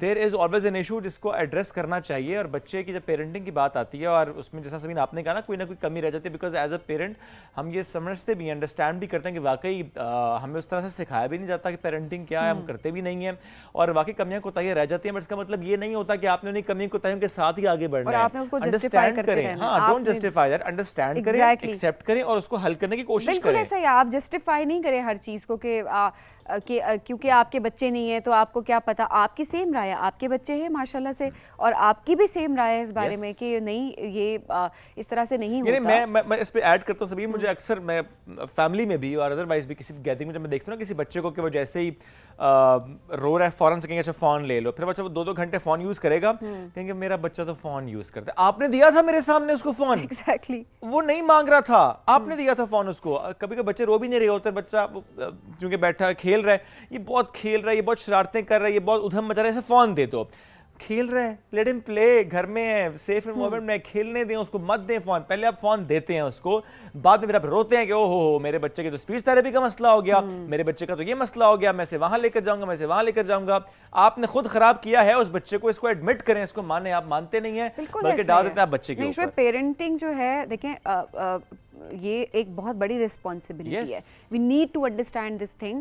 There is always an issue جس کو address کرنا چاہیے. اور بچے کی جب پیرنٹنگ کی بات آتی ہے اور اس میں جیسا سبین آپ نے کہا نا کوئی نہ کوئی کمی رہ جاتی ہے, بیکاز ایز اے پیرنٹ ہم یہ سمجھتے بھی ہیں, انڈرسٹینڈ بھی کرتے ہیں کہ واقعی ہمیں اس طرح سے سکھایا بھی نہیں جاتا کہ پیرنٹنگ کیا ہے, ہم کرتے بھی نہیں ہیں, اور واقعی کمیاں کوتاہیاں رہ جاتی ہیں. بٹ اس کا مطلب یہ نہیں ہوتا کہ آپ نے انہیں کمی کوتاہیوں کے ساتھ ہی آگے بڑھنا ہے. انڈرسٹینڈ کریں, ہاں ڈونٹ جسٹیفائی دیٹ, انڈرسٹینڈ کریں, ایکسیپٹ کریں اور اس کو حل کرنے کی کوشش کریں. بالکل ایسا ہی, آپ جسٹیفائی نہیں کریں ہر چیز کو کہ کیونکہ آپ کے بچے نہیں ہیں تو آپ کو کیا پتا. آپ کی سیم رائے ہے, آپ کے بچے ہیں ماشاءاللہ سے, اور آپ کی بھی سیم رائے ہے اس بارے میں کہ نہیں یہ اس طرح سے نہیں ہوتا. میں اس پہ ایڈ کرتا ہوں سبھی, مجھے اکثر میں فیملی میں بھی اور ادروائز بھی کسی گیدرنگ میں جب میں دیکھتا ہوں نا کسی بچے کو کہ وہ جیسے ہی رو رہا ہے فوراً سے کہیں گے اچھا فون لے لو, پھر بچہ وہ 2-2 گھنٹے فون یوز کرے گا, کہیں گے میرا بچہ تو فون یوز کرتا ہے, آپ نے دیا تھا میرے سامنے اس کو فون, ایگزیکٹلی وہ نہیں مانگ رہا تھا, آپ نے دیا تھا فون اس کو. کبھی کبھی بچے رو بھی نہیں رہے ہوتے, بچہ چونکہ بیٹھا کھیل رہا ہے, یہ بہت کھیل رہا ہے, یہ بہت شرارتیں کر رہا ہے, یہ بہت ادھم مچا رہا ہے, اسے فون دے دو. کھیل رہا ہے, لیٹ ہم پلے, گھر میں ہے, سیف انوائرمنٹ میں کھیلنے دیں اس کو, مت دیں فون. پہلے آپ فون دیتے ہیں اس کو, بعد میں پھر آپ روتے ہیں کہ او ہو میرے بچے کی تو اسپیچ تھیراپی کا مسئلہ ہو گیا, میرے بچے کا تو یہ مسئلہ ہو گیا, میں اسے وہاں لے کر جاؤں گا, میں اسے وہاں لے کر جاؤں گا. آپ نے خود خراب کیا ہے اس بچے کو, اس کو ایڈمٹ کریں, اس کو مانیں. آپ مانتے نہیں ہیں بلکہ ڈال دیتے ہیں آپ بچے کے اوپر. پیرنٹنگ جو ہے دیکھیں یہ ایک بہت بڑی رسپانسبلٹی ہے. We need to understand this thing.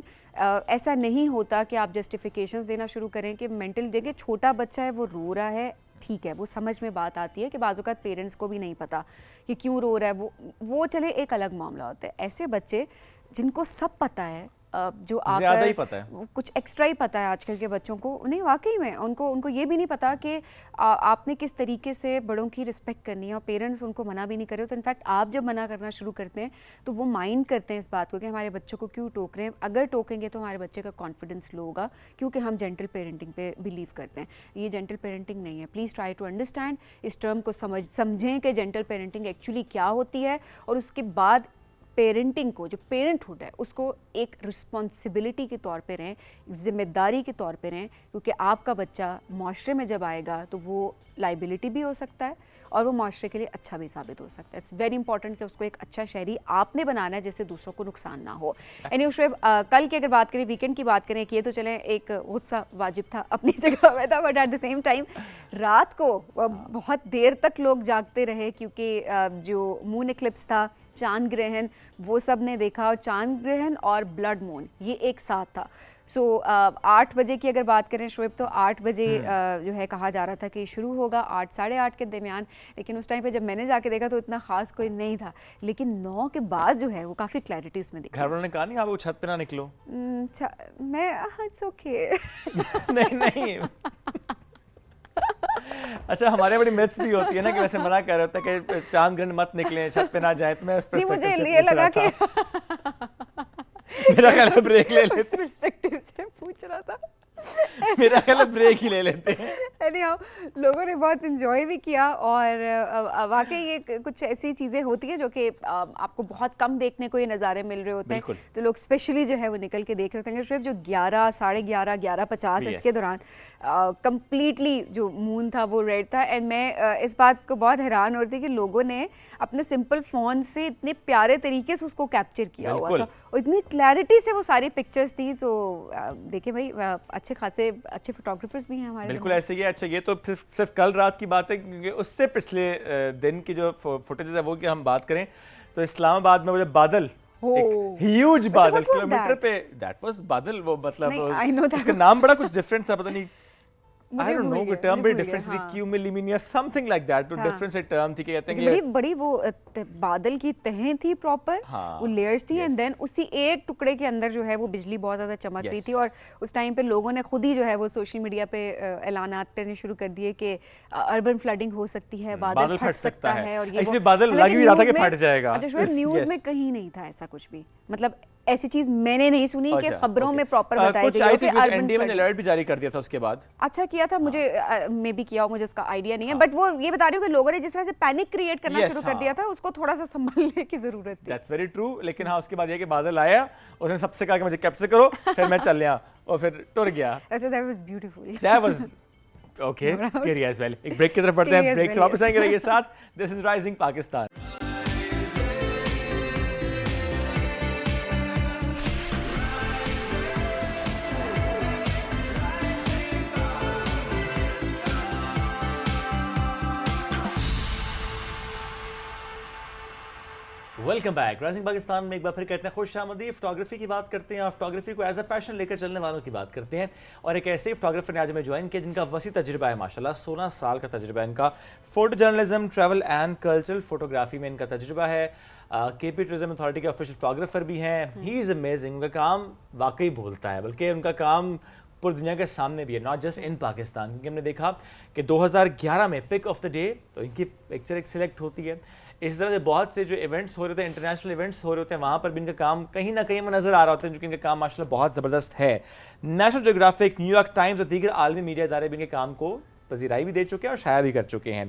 ایسا نہیں ہوتا کہ آپ جسٹیفیکیشنز دینا شروع کریں کہ مینٹل, دیکھیں چھوٹا بچہ ہے وہ رو رہا ہے, ٹھیک ہے, وہ سمجھ میں بات آتی ہے کہ بعض اوقات پیرنٹس کو بھی نہیں پتا کہ کیوں رو رہا ہے, وہ چلے ایک الگ معاملہ ہوتا ہے. ایسے بچے جن کو سب پتہ ہے, جو زیادہ ہی پتہ ہے, کچھ ایکسٹرا ہی پتہ ہے آج کل کے بچوں کو, انہیں واقعی میں ان کو یہ بھی نہیں پتا کہ آپ نے کس طریقے سے بڑوں کی رسپیکٹ کرنی ہے, اور پیرنٹس ان کو منع بھی نہیں کرے. تو انفیکٹ آپ جب منع کرنا شروع کرتے ہیں تو وہ مائنڈ کرتے ہیں اس بات کو کہ ہمارے بچوں کو کیوں ٹوک رہے ہیں. اگر ٹوکیں گے تو ہمارے بچے کا کانفیڈنس لو ہوگا, کیونکہ ہم جینٹل پیرنٹنگ پہ بلیو کرتے ہیں. یہ جینٹل پیرنٹنگ نہیں ہے. پلیز ٹرائی ٹو انڈرسٹینڈ, اس ٹرم کو سمجھیں کہ جینٹل پیرنٹنگ ایکچولی کیا ہوتی ہے, اور اس کے بعد پیرنٹنگ کو, جو پیرنٹ ہوڈ ہے اس کو ایک رسپانسبلٹی کے طور پہ رہیں, ذمہ داری کے طور پہ رہیں, کیونکہ آپ کا بچہ معاشرے میں جب آئے گا تو وہ لائبلٹی بھی ہو سکتا ہے اور وہ معاشرے کے لیے اچھا بھی ثابت ہو سکتا ہے. اٹس ویری امپورٹنٹ کہ اس کو ایک اچھا شہری آپ نے بنانا ہے جس سے دوسروں کو نقصان نہ ہو. اینی شعیب, کل کی اگر بات کریں, ویکینڈ کی بات کریں, کہ یہ تو چلیں ایک غصہ واجب تھا اپنی جگہ میں تھا, but at the same time رات کو بہت دیر تک لوگ جاگتے رہے کیونکہ جو مون ایکلپس تھا, چاند گرہن, وہ سب نے دیکھا, اور چاند گرہن اور بلڈ مون یہ ایک ساتھ تھا. سو 8 بجے کی اگر بات کریں شعیب, تو 8 بجے جو ہے کہا جا رہا تھا کہ شروع ہوگا 8 ساڑھے 8 کے درمیان, لیکن اس ٹائم پہ جب میں نے جا کے دیکھا تو اتنا خاص کوئی نہیں تھا, لیکن 9 کے بعد جو ہے وہ کافی کلیئرٹی اس میں دکھی. گھر والوں نے کہا نہیں آپ وہ چھت پہ نہ نکلو؟ میں اٹس اوکے. نہیں اچھا, ہمارے بڑی میتھس بھی ہوتی ہے نا کہ ویسے منع کر رہا ہوتا ہے کہ چاند گرہن مت نکلیں, چھت پہ نہ جائیں. تو میں اس پرسپیکٹیو سے پوچھ رہا تھا, میرا خیال ہے بریک لے لیتے, پرسپیکٹیو سے پوچھ رہا تھا, میرا خیال ہے بریک ہی لے لیتے ہیں. لوگوں نے بہت انجوائے بھی کیا, اور واقعی یہ کچھ ایسی چیزیں ہوتی ہیں جو کہ آپ کو بہت کم دیکھنے کو یہ نظارے مل رہے ہوتے ہیں, تو لوگ اسپیشلی جو ہے وہ نکل کے دیکھ رہے ہوتے ہیں. صرف جو 11, ساڑھے 11, 11:50 اس کے دوران کمپلیٹلی جو مون تھا وہ ریڈ تھا. اینڈ میں اس بات کو بہت حیران ہو رہی تھی کہ لوگوں نے اپنے سمپل فون سے اتنے پیارے طریقے سے اس کو کیپچر کیا ہوا تھا, اور اتنی کلیئرٹی سے وہ ساری پکچرز تھیں. تو دیکھیں بھائی اچھے خاصے اچھے فوٹوگرافرز بھی ہیں ہمارے. بالکل ایسے ہی. اچھا, یہ تو صرف کل رات کی بات ہے, کیونکہ اس سے پچھلے دن کی جو فوٹیجز ہے وہ کہ ہم بات کریں تو اسلام آباد میں وہ جو بادل, ہیوج بادل کلومیٹر پہ, دیٹ واز بادل, وہ مطلب اس کا نام بڑا کچھ ڈفرینٹ تھا, پتہ نہیں I don't know, وہ ٹرم بڑی ڈفرینس تھی, کیوملیمینیا سمتھنگ لائک دیٹ, تو ڈفرینس ٹرم تھی کہ کہتے ہیں کہ بڑی وہ بادل کی تہیں تھی پراپر, وہ لیئرز تھی, اینڈ دین اسی ایک ٹکڑے کے اندر جو ہے وہ بجلی بہت زیادہ چمک رہی تھی. اور اس ٹائم پہ لوگوں نے خود ہی جو ہے وہ سوشل میڈیا پہ اعلانات کرنے شروع کر دیے کہ اربن فلڈنگ ہو سکتی ہے, بادل پھٹ سکتا ہے, اور یہ بادل لگ بھی رہا تھا کہ پھٹ جائے گا. اچھا شعیب, نیوز میں کہیں نہیں تھا ایسا کچھ بھی, مطلب ایسی چیز میں نے نہیں سنی کہ خبروں میں پراپر بتائی گئی ہو کہ اربن نے الرٹ بھی جاری کر دیا تھا اس کے بعد. اچھا کیا تھا, مجھے میں بھی کیا ہو, مجھے اس کا آئیڈیا نہیں ہے, بٹ وہ یہ بتا رہی ہوں کہ لوگوں نے جس طرح سے پینک کریٹ کرنا شروع کر دیا تھا اس کو تھوڑا سا سنبھلنے کی ضرورت تھی. That's very true. لیکن ہاں اس کے بعد یہ کہ بادل آیا, اس نے سب سے کہا کہ مجھے کیپچر کرو, پھر میں چل لیا اور پھر ٹر گیا. ایسے that was beautiful, that was okay, scary as well. ایک بریک کی طرف بڑھتے ہیں, بریک سے واپس آئیں گے رہیے ساتھ. This is rising Pakistan. Welcome back rising Pakistan میں ایک بار پھر کہتے ہیں خوش آمدید. فوٹوگرافی کی بات کرتے ہیں اور فوٹوگرافی کو ایز اے پیشن لے کر چلنے والوں کی بات کرتے ہیں, اور ایک ایسے فوٹوگرافر نے آج ہمیں جوائن کیا جن کا وسیع تجربہ ہے ماشاءاللہ. 16 سال کا تجربہ ہے ان کا. Photo journalism, travel and cultural photography میں ان کا تجربہ ہے. کے پی ٹورزم اتھارٹی کے آفیشیل فوٹوگرافر بھی ہیں. ہی از امیزنگ. ان کا کام واقعی بولتا ہے, بلکہ ان کا کام پوری دنیا کے سامنے بھی ہے, ناٹ جسٹ ان پاکستان. کیونکہ ہم نے دیکھا کہ 2011 میں پک آف دا ڈے تو ان کی پکچر ایک سلیکٹ ہوتی ہے. اس طرح سے بہت سے جو ایونٹس ہو رہے ہوتے ہیں, انٹرنیشنل ایونٹس ہو رہے ہوتے ہیں, وہاں پر بھی ان کا کام کہیں نہ کہیں میں نظر آ رہا ہوتا ہے, جو کہ ان کا کام ماشاءاللہ بہت زبردست ہے. National geographic, new York Times اور دیگر عالمی میڈیا ادارے بھی ان کے کام کو پذیرائی بھی دے چکے ہیں اور شائع بھی کر چکے ہیں.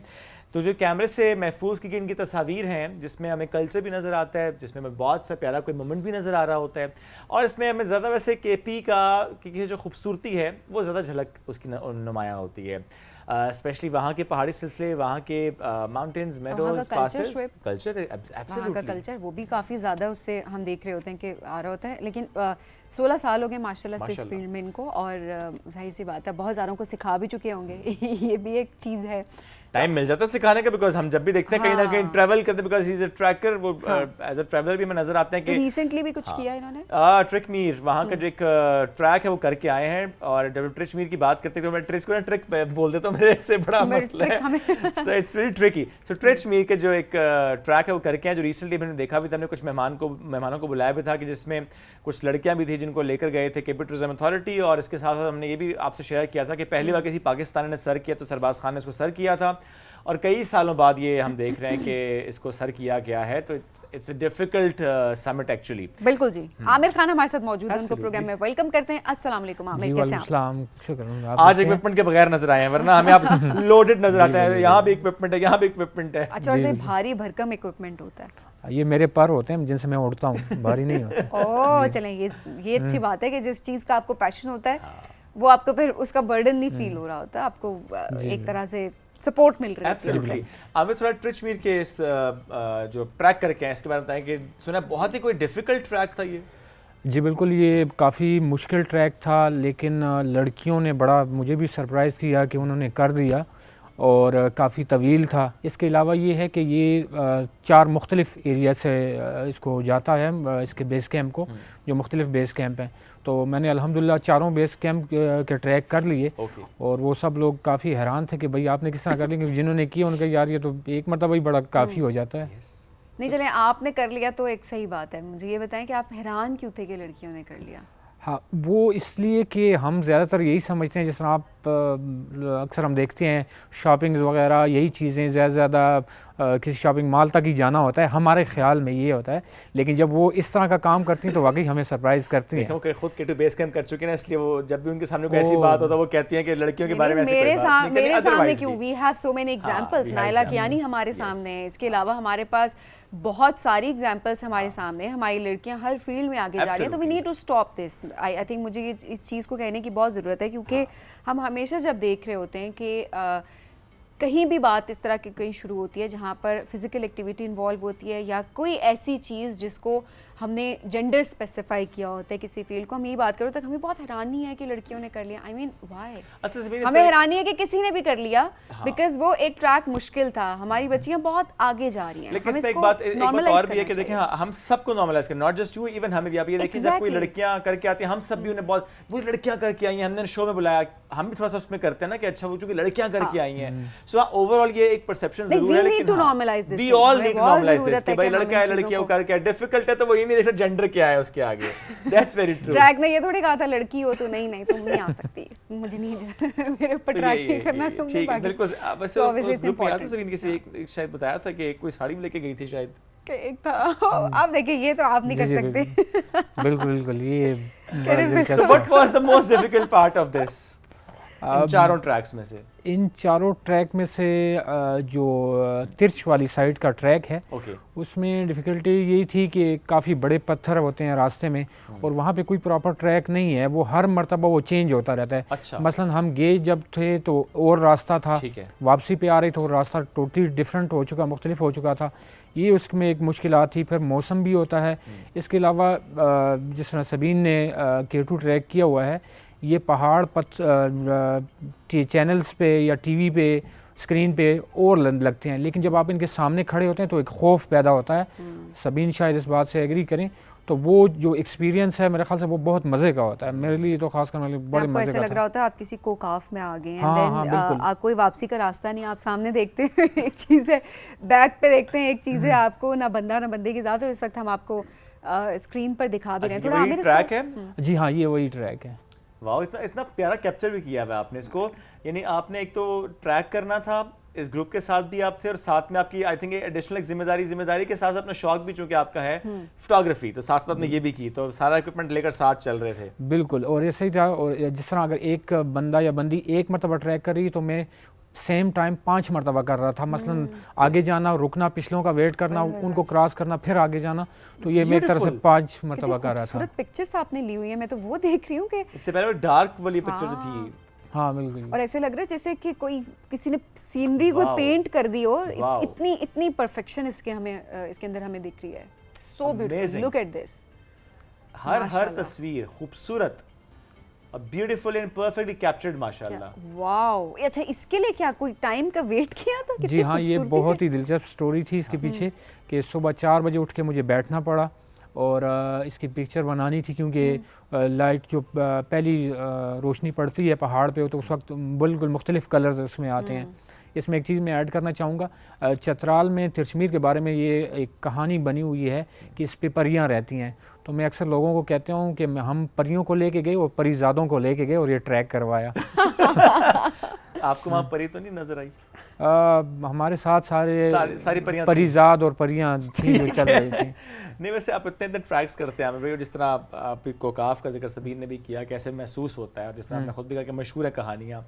تو جو کیمرے سے محفوظ کی گئی ان کی تصاویر ہیں, جس میں ہمیں کلچر بھی نظر آتا ہے, جس میں ہمیں بہت سا پیارا کوئی مومنٹ بھی نظر آ رہا ہوتا ہے, اور اس میں ہمیں زیادہ ویسے کے پی کا کی جو خوبصورتی ہے وہ زیادہ جھلک اس کی نمایاں ہوتی ہے. اسپیشلی وہاں کے پہاڑی سلسلے, وہاں کے ماؤنٹینز, میڈوز, پاسز, کلچر, وہاں کا کلچر وہ بھی کافی زیادہ اس سے ہم دیکھ رہے ہوتے ہیں کہ آ رہا ہوتا ہے. لیکن 16 سال ہو گئے ماشاءاللہ سے اس فیلڈ میں ان کو, اور ظاہر سی بات ہے بہت ساروں کو سکھا بھی چکے ہوں گے. یہ بھی ایک چیز ہے, ٹائم مل جاتا ہے سکھانے کا, بیکاز ہم جب بھی دیکھتے ہیں کہیں نہ کہیں ٹریول کرتے ہیں, because he is a tracker, وہ ایز اے ٹریولر بھی ہمیں نظر آتے ہیں کہ ریسنٹلی بھی کچھ کیا انہوں نے. ٹرک میر, وہاں کا جو ایک ٹریک ہے وہ کر کے آئے ہیں. اور جب ٹرچ میر کی بات کرتے ہیں تو میں ٹرچ کو ٹرک بول دیتا ہوں, میرے سے بڑا مسئلہ ہے, سو اٹس ویری ٹرکی. سو ٹرچ میر کے جو ایک ٹریک ہے وہ کر کے آئے, جو ریسنٹلی میں نے دیکھا بھی تھا. ہم نے کچھ مہمانوں کو بلایا بھی تھا, کہ جس میں کچھ لڑکیاں بھی تھیں جن کو لے کر گئے تھے کے پی ٹورزم اتھارٹی, اور اس کے ساتھ ساتھ ہم نے یہ بھی آپ سے شیئر کیا تھا کہ پہلی بار کسی پاکستانی نے سر کیا تو سرباز خان نے اس کو سر کیا تھا, اور کئی سالوں بعد یہ ہم دیکھ رہے ہیں کہ اس کو سر کیا گیا ہے. تو it's a difficult summit actually. بالکل جی. عامر خان ہمارے ساتھ موجود ہیں, ان کو پروگرام میں ویلکم کرتے ہیں. السلام علیکم عامر, کیسے ہیں آپ؟ السلام, شکر. آج ایکوپمنٹ کے بغیر نظر آئے ہیں, ورنہ ہمیں آپ لوڈڈ نظر آتا ہے. یہاں بھی ایکوپمنٹ ہے, یہاں بھی ایکوپمنٹ ہے. اچھا, اور سے بھاری بھرکم ایکوپمنٹ ہوتا ہے. یہ میرے پر ہوتے ہیں جن سے میں اڑتا ہوں, بھاری نہیں ہوتا. اوہ چلیں, یہ اچھی بات ہے کہ جس چیز کا آپ کو پیشن ہوتا ہے وہ آپ کو پھر اس کا برڈن نہیں فیل ہو رہا ہوتا, آپ کو ایک طرح سے سپورٹ مل رہی ہے. ایبسلیٹلی. عامر تھوڑا ٹرچ میر کے اس جو ٹریک کر کے ہیں اس کے بارے میں بتائیں, کہ سنا بہت ہی کوئی ڈیفیکلٹ ٹریک تھا یہ. جی بالکل, یہ کافی مشکل ٹریک تھا, لیکن لڑکیوں نے بڑا مجھے بھی سرپرائز کیا کہ انہوں نے کر دیا, اور کافی طویل تھا. اس کے علاوہ یہ ہے کہ یہ 4 مختلف ایریا سے اس کو جاتا ہے, اس کے بیس کیمپ کو, جو مختلف بیس کیمپ ہیں. تو میں نے الحمدللہ 4 بیس کیمپ کے ٹریک کر لیے, اور وہ سب لوگ کافی حیران تھے کہ بھئی آپ نے کس طرح کر لیا, کہ جنہوں نے کیا ان کا یار یہ تو ایک مرتبہ ہی بڑا کافی ہو جاتا ہے. نہیں چلیں, آپ نے کر لیا تو ایک صحیح بات ہے. مجھے یہ بتائیں کہ آپ حیران کیوں تھے کہ لڑکیوں نے کر لیا؟ ہاں, وہ اس لیے کہ ہم زیادہ تر یہی سمجھتے ہیں, جس طرح آپ اکثر ہم دیکھتے ہیں شاپنگ وغیرہ, یہی چیزیں زیادہ کسی شاپنگ مال تک ہی جانا ہوتا ہے, ہمارے خیال میں یہ ہوتا ہے. لیکن جب وہ اس طرح کا کام کرتی ہیں تو واقعی ہمیں سرپرائز کرتی ہیں. کیونکہ خود کے ٹو بیس کیمپ کر چکے ہیں, اس لیے وہ جب بھی ان کے سامنے کوئی ایسی بات ہوتا ہے وہ کہتی ہیں کہ لڑکیوں کے بارے میں ایسی کوئی بات نہیں. میرے سامنے کیوں, we have so many examples. Naila Kiani ہمارے سامنے ہے, اس کے علاوہ ہمارے پاس بہت ساری ایگزامپلس ہمارے سامنے. ہماری لڑکیاں ہر فیلڈ میں آگے جا رہی ہیں, تو we need to stop this. I think مجھے اس چیز کو کہنے کی بہت ضرورت ہے, کیونکہ ہم ہمیشہ جب دیکھ رہے ہوتے ہیں کہ کہیں بھی بات اس طرح کی کہیں شروع ہوتی ہے جہاں پر فزیکل ایکٹیویٹی انوالو ہوتی ہے, یا کوئی ایسی چیز جس کو ہم نے جینڈر اسپیسیفائی کیا ہوتا ہے کسی فیلڈ کو, ہم یہ بات کرو تک ہمیں بہت حیرانی ہے کہ لڑکیوں نے کر لیا. آئی مین وائی, ہمیں حیرانی ہے کہ کسی نے بھی کر لیا, بیکاز وہ ایک ٹریک مشکل تھا. ہماری بچیاں بہت آگے جا رہی ہیں. لیکن اس میں ایک بات اور بھی ہے کہ دیکھیں ہم سب کو نارملائز کریں, ناٹ جسٹ یو, ایون ہمیں بھی. آپ یہ دیکھیں جب کوئی لڑکیاں کر کے آتی ہیں, ہم سب بھی انہیں بہت وہ لڑکیاں کر کے آئی ہیں, ہم نے شو میں بلایا, ہم بھی تھوڑا سا اس میں کرتے ہیں نا کہ اچھا وہ چونکہ لڑکیاں کر کے آئی ہیں. سو اوور آل یہ ایک پرسیپشن ضرور ہے, لیکن وی آل نیڈ ٹو نارملائز دس کہ بھائی لڑکا ہے لڑکیاں وہ کر کے ڈیفیکلٹ ہے, تو وہ یہ نہیں دیکھتا جینڈر کیا ہے اس کے آگے. That's very true. ٹریک نے یہ تھوڑی کہا تھا لڑکی ہو تو نہیں تم نہیں آ سکتی, مجھے نہیں میرے اوپر ٹریک نہیں کرنا تم نے. بالکل. ویسے اس گروپ میں آتا سبین کسی شاید بتایا تھا کہ کوئی ساڑی لے کے گئی تھی شاید, ایک تھا. آپ دیکھیں یہ تو آپ نہیں کر سکتے. بالکل یہ. So what was the most difficult part of this ان 4 ٹریکس میں سے؟ ان 4 ٹریک میں سے جو ترچ والی سائڈ کا ٹریک ہے اس میں ڈیفیکلٹی یہی تھی کہ کافی بڑے پتھر ہوتے ہیں راستے میں, اور وہاں پہ کوئی پراپر ٹریک نہیں ہے, وہ ہر مرتبہ وہ چینج ہوتا رہتا ہے. مثلا ہم گئے جب تھے تو اور راستہ تھا, واپسی پہ آ رہے تھے اور راستہ ٹوٹلی ڈفرینٹ ہو چکا, مختلف ہو چکا تھا. یہ اس میں ایک مشکلات تھی. پھر موسم بھی ہوتا ہے. اس کے علاوہ جس طرح سبین نے K2 ٹریک کیا ہوا ہے, یہ پہاڑ چینلز پہ یا ٹی وی پہ اسکرین پہ اور لگتے ہیں, لیکن جب آپ ان کے سامنے کھڑے ہوتے ہیں تو ایک خوف پیدا ہوتا ہے. سبین شاید اس بات سے ایگری کریں, تو وہ جو ایکسپیرینس ہے میرے خیال سے وہ بہت مزے کا ہوتا ہے. میرے لیے تو خاص کر میرے لیے بڑے مزے کا ایسا لگ رہا ہوتا ہے آپ کسی کوکاف میں آ گئے ہاں, ہاں, ہیں, آپ کوئی واپسی کا راستہ نہیں, آپ سامنے دیکھتے ہیں ایک چیز ہے, بیک پہ دیکھتے ہیں ایک چیز ہے, آپ کو نہ بندہ نہ بندے کی ذات ہے. اس وقت ہم آپ کو اسکرین پر دکھا بھی رہے ہیں. تھوڑا عامر ٹریک ہے. جی ہاں, یہ وہی ٹریک ہے. واو, اتنا پیارا کیپچر بھی کیا ہوا آپ نے اس کو. یعنی آپ نے ایک تو ٹریک کرنا تھا, اس گروپ کے ساتھ بھی آپ تھے, اور ساتھ میں آپ کی آئی تھنک ایڈیشنل ایک ذمہ داری کے ساتھ اپنا شوق بھی چونکہ آپ کا ہے فوٹوگرافی, تو ساتھ ساتھ نے یہ بھی کی, تو سارا اکوپمنٹ لے کر ساتھ چل رہے تھے. بالکل, اور ایسے ہی تھا. اور جس طرح اگر ایک بندہ یا بندی ایک مرتبہ ٹریک کر رہی تو میں سیم ٹائم 5 مرتبہ کر رہا تھا. مثلا آگے جانا, رکنا, پچھلوں کا ویٹ کرنا, ان کو کراس کرنا, پھر آگے جانا, تو یہ میں ایک طرح سے 5 مرتبہ کر رہا تھا. خوبصورت پکچرز آپ نے لی ہوئی ہیں, میں تو وہ دیکھ رہی ہوں کہ اس سے پہلے وہ ڈارک والی پکچر جو تھی. ہاں بالکل, اور ایسے لگ رہا ہے جیسے کہ کوئی کسی نے سینری کو پینٹ کر دی ہو, اتنی پرفیکشن اس کے اندر ہمیں دکھ رہی ہے. So beautiful, look at this. ہر تصویر خوبصورت, بیوٹیفل اینڈ پرفیکٹلی کیپچرڈ ماشاءاللہ. واو. اچھا, اس کے لیے کیا کوئی ٹائم کا ویٹ کیا تھا؟ جی ہاں, یہ بہت ہی دلچسپ سٹوری تھی اس کے پیچھے, کہ صبح 4 بجے اٹھ کے مجھے بیٹھنا پڑا اور اس کی پکچر بنانی تھی, کیونکہ لائٹ جو پہلی روشنی پڑتی ہے پہاڑ پہ تو اس وقت بالکل مختلف کلرز اس میں آتے ہیں. اس میں ایک چیز میں ایڈ کرنا چاہوں گا, چترال میں ترچمیر کے بارے میں یہ ایک کہانی بنی ہوئی ہے کہ اس پہ پریاں رہتی ہیں. تو میں اکثر لوگوں کو کہتا ہوں کہ ہم پریوں کو لے کے گئے اور پری زادوں کو لے کے گئے اور یہ ٹریک کروایا. آپ کو وہاں پری تو نہیں نظر آئی؟ ہمارے ساتھ ساری پری زاد اور پریاں تھیں جو چل رہی تھیں. نہیں ویسے آپ اتنے ٹریکس کرتے ہیں, جس طرح آپ کوکاف کا ذکر سبین نے بھی کیا, کیسے محسوس ہوتا ہے, اور جس طرح آپ نے خود بھی کہا کہ مشہور ہے کہانیاں,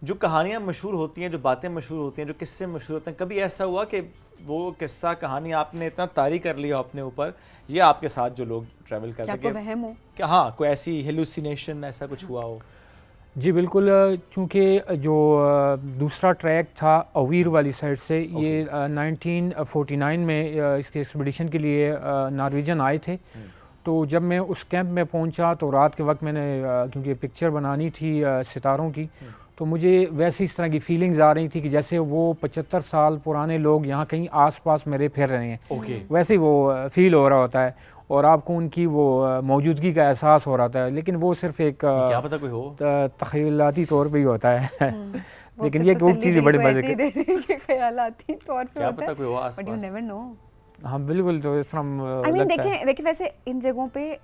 جو کہانیاں مشہور ہوتی ہیں, جو باتیں مشہور ہوتی ہیں, جو قصے مشہور ہوتے ہیں, کبھی ایسا ہوا کہ وہ قصہ کہانی آپ نے اتنا طاری کر لیا اپنے اوپر, یا آپ کے ساتھ جو لوگ ٹریول کرتے ہیں کہ ہاں کوئی ایسی ہیلوسینیشن ایسا کچھ ہوا ہو؟ جی بالکل, چونکہ جو دوسرا ٹریک تھا اویر والی سائڈ سے, یہ 1949 میں اس کے ایکسپیڈیشن کے لیے نارویجن آئے تھے. تو جب میں اس کیمپ میں پہنچا تو رات کے وقت میں نے کیونکہ پکچر بنانی تھی ستاروں کی, تو مجھے ویسے اس طرح کی فیلنگز آ رہی تھی کہ جیسے وہ 75 سال پرانے لوگ یہاں کہیں آس پاس میرے پھر رہے ہیں, ویسے ہی وہ فیل ہو رہا ہوتا ہے, اور آپ کو ان کی وہ موجودگی کا احساس ہو رہا ہے. لیکن وہ صرف ایک کیا پتہ کوئی ہو تخیلاتی طور پہ ہی ہوتا ہے, لیکن یہ وہ چیزیں بڑی مزے کی خیالاتی طور پہ کیا پتہ کوئی ہو آس but you pass. Never know. ہاں بالکل, تو اس طرح دیکھیں ویسے ان جگہوں پہ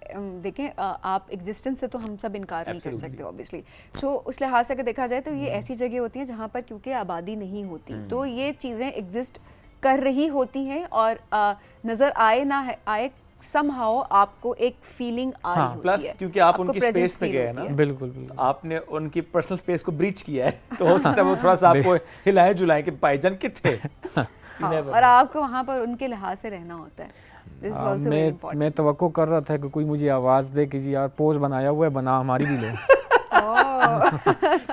دیکھیں آپ ایگزسٹنس سے تو ہم سب انکار نہیں کر سکتے اوبیسلی. سو اس لحاظ سے اگر دیکھا جائے تو یہ ایسی جگہ ہوتی ہیں جہاں پر کیونکہ آبادی نہیں ہوتی, تو یہ چیزیں ایگزسٹ کر رہی ہوتی ہیں, اور نظر آئے نہ آئے سم ہاؤ آپ کو ایک فیلنگ آ رہی ہوتی ہے. پلس کیونکہ آپ ان کی اسپیس پہ گئے نا, بالکل آپ نے ان کی پرسنل اسپیس کو بریچ کیا ہے, تو ہو سکتا ہے وہ تھوڑا سا آپ کو ہلائیں جلائیں کہ بھائی جان کتنے, اور آپ کو وہاں پر ان کے لحاظ سے رہنا ہوتا ہے. میں توقع کر رہا تھا کہ کوئی مجھے آواز دے کہ جی یار پوز بنایا ہوا ہے, بنا ہماری بھی لو.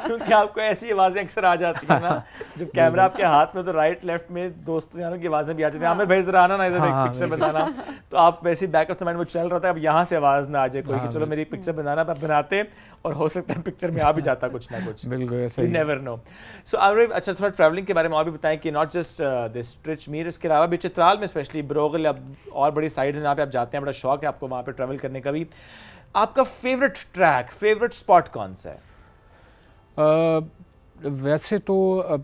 کیونکہ آپ کو ایسی آوازیں اکثر آ جاتی ہیں نا, جب کیمرہ آپ کے ہاتھ میں تو رائٹ لیفٹ میں دوستوں یاروں کی آوازیں بھی آتی ہیں, عامر بھائی ذرا آنا نا ادھر ایک پکچر بنانا, تو آپ ویسے بیک آف دا مائنڈ وہ چل رہا تھا, اب یہاں سے آواز نہ آ جائے کوئی کہ چلو میری پکچر بنانا, تب بناتے, اور ہو سکتا ہے پکچر میں آ بھی جاتا کچھ نہ کچھ. بالکل ایسا یو نیور نو. سو عامر, اچھا تھوڑا ٹریولنگ کے بارے میں اور بھی بتائیں کہ ناٹ جسٹ دس ترچمیر, اس کے علاوہ بھی چترال میں اسپیشلی بروغل اور بڑی سائڈز جہاں پہ آپ جاتے ہیں, بڑا شوق ہے آپ کو وہاں پہ ٹریول کرنے کا بھی, آپ کا فیوریٹ ٹریک, فیوریٹ اسپاٹ کون سا ہے؟ ویسے تو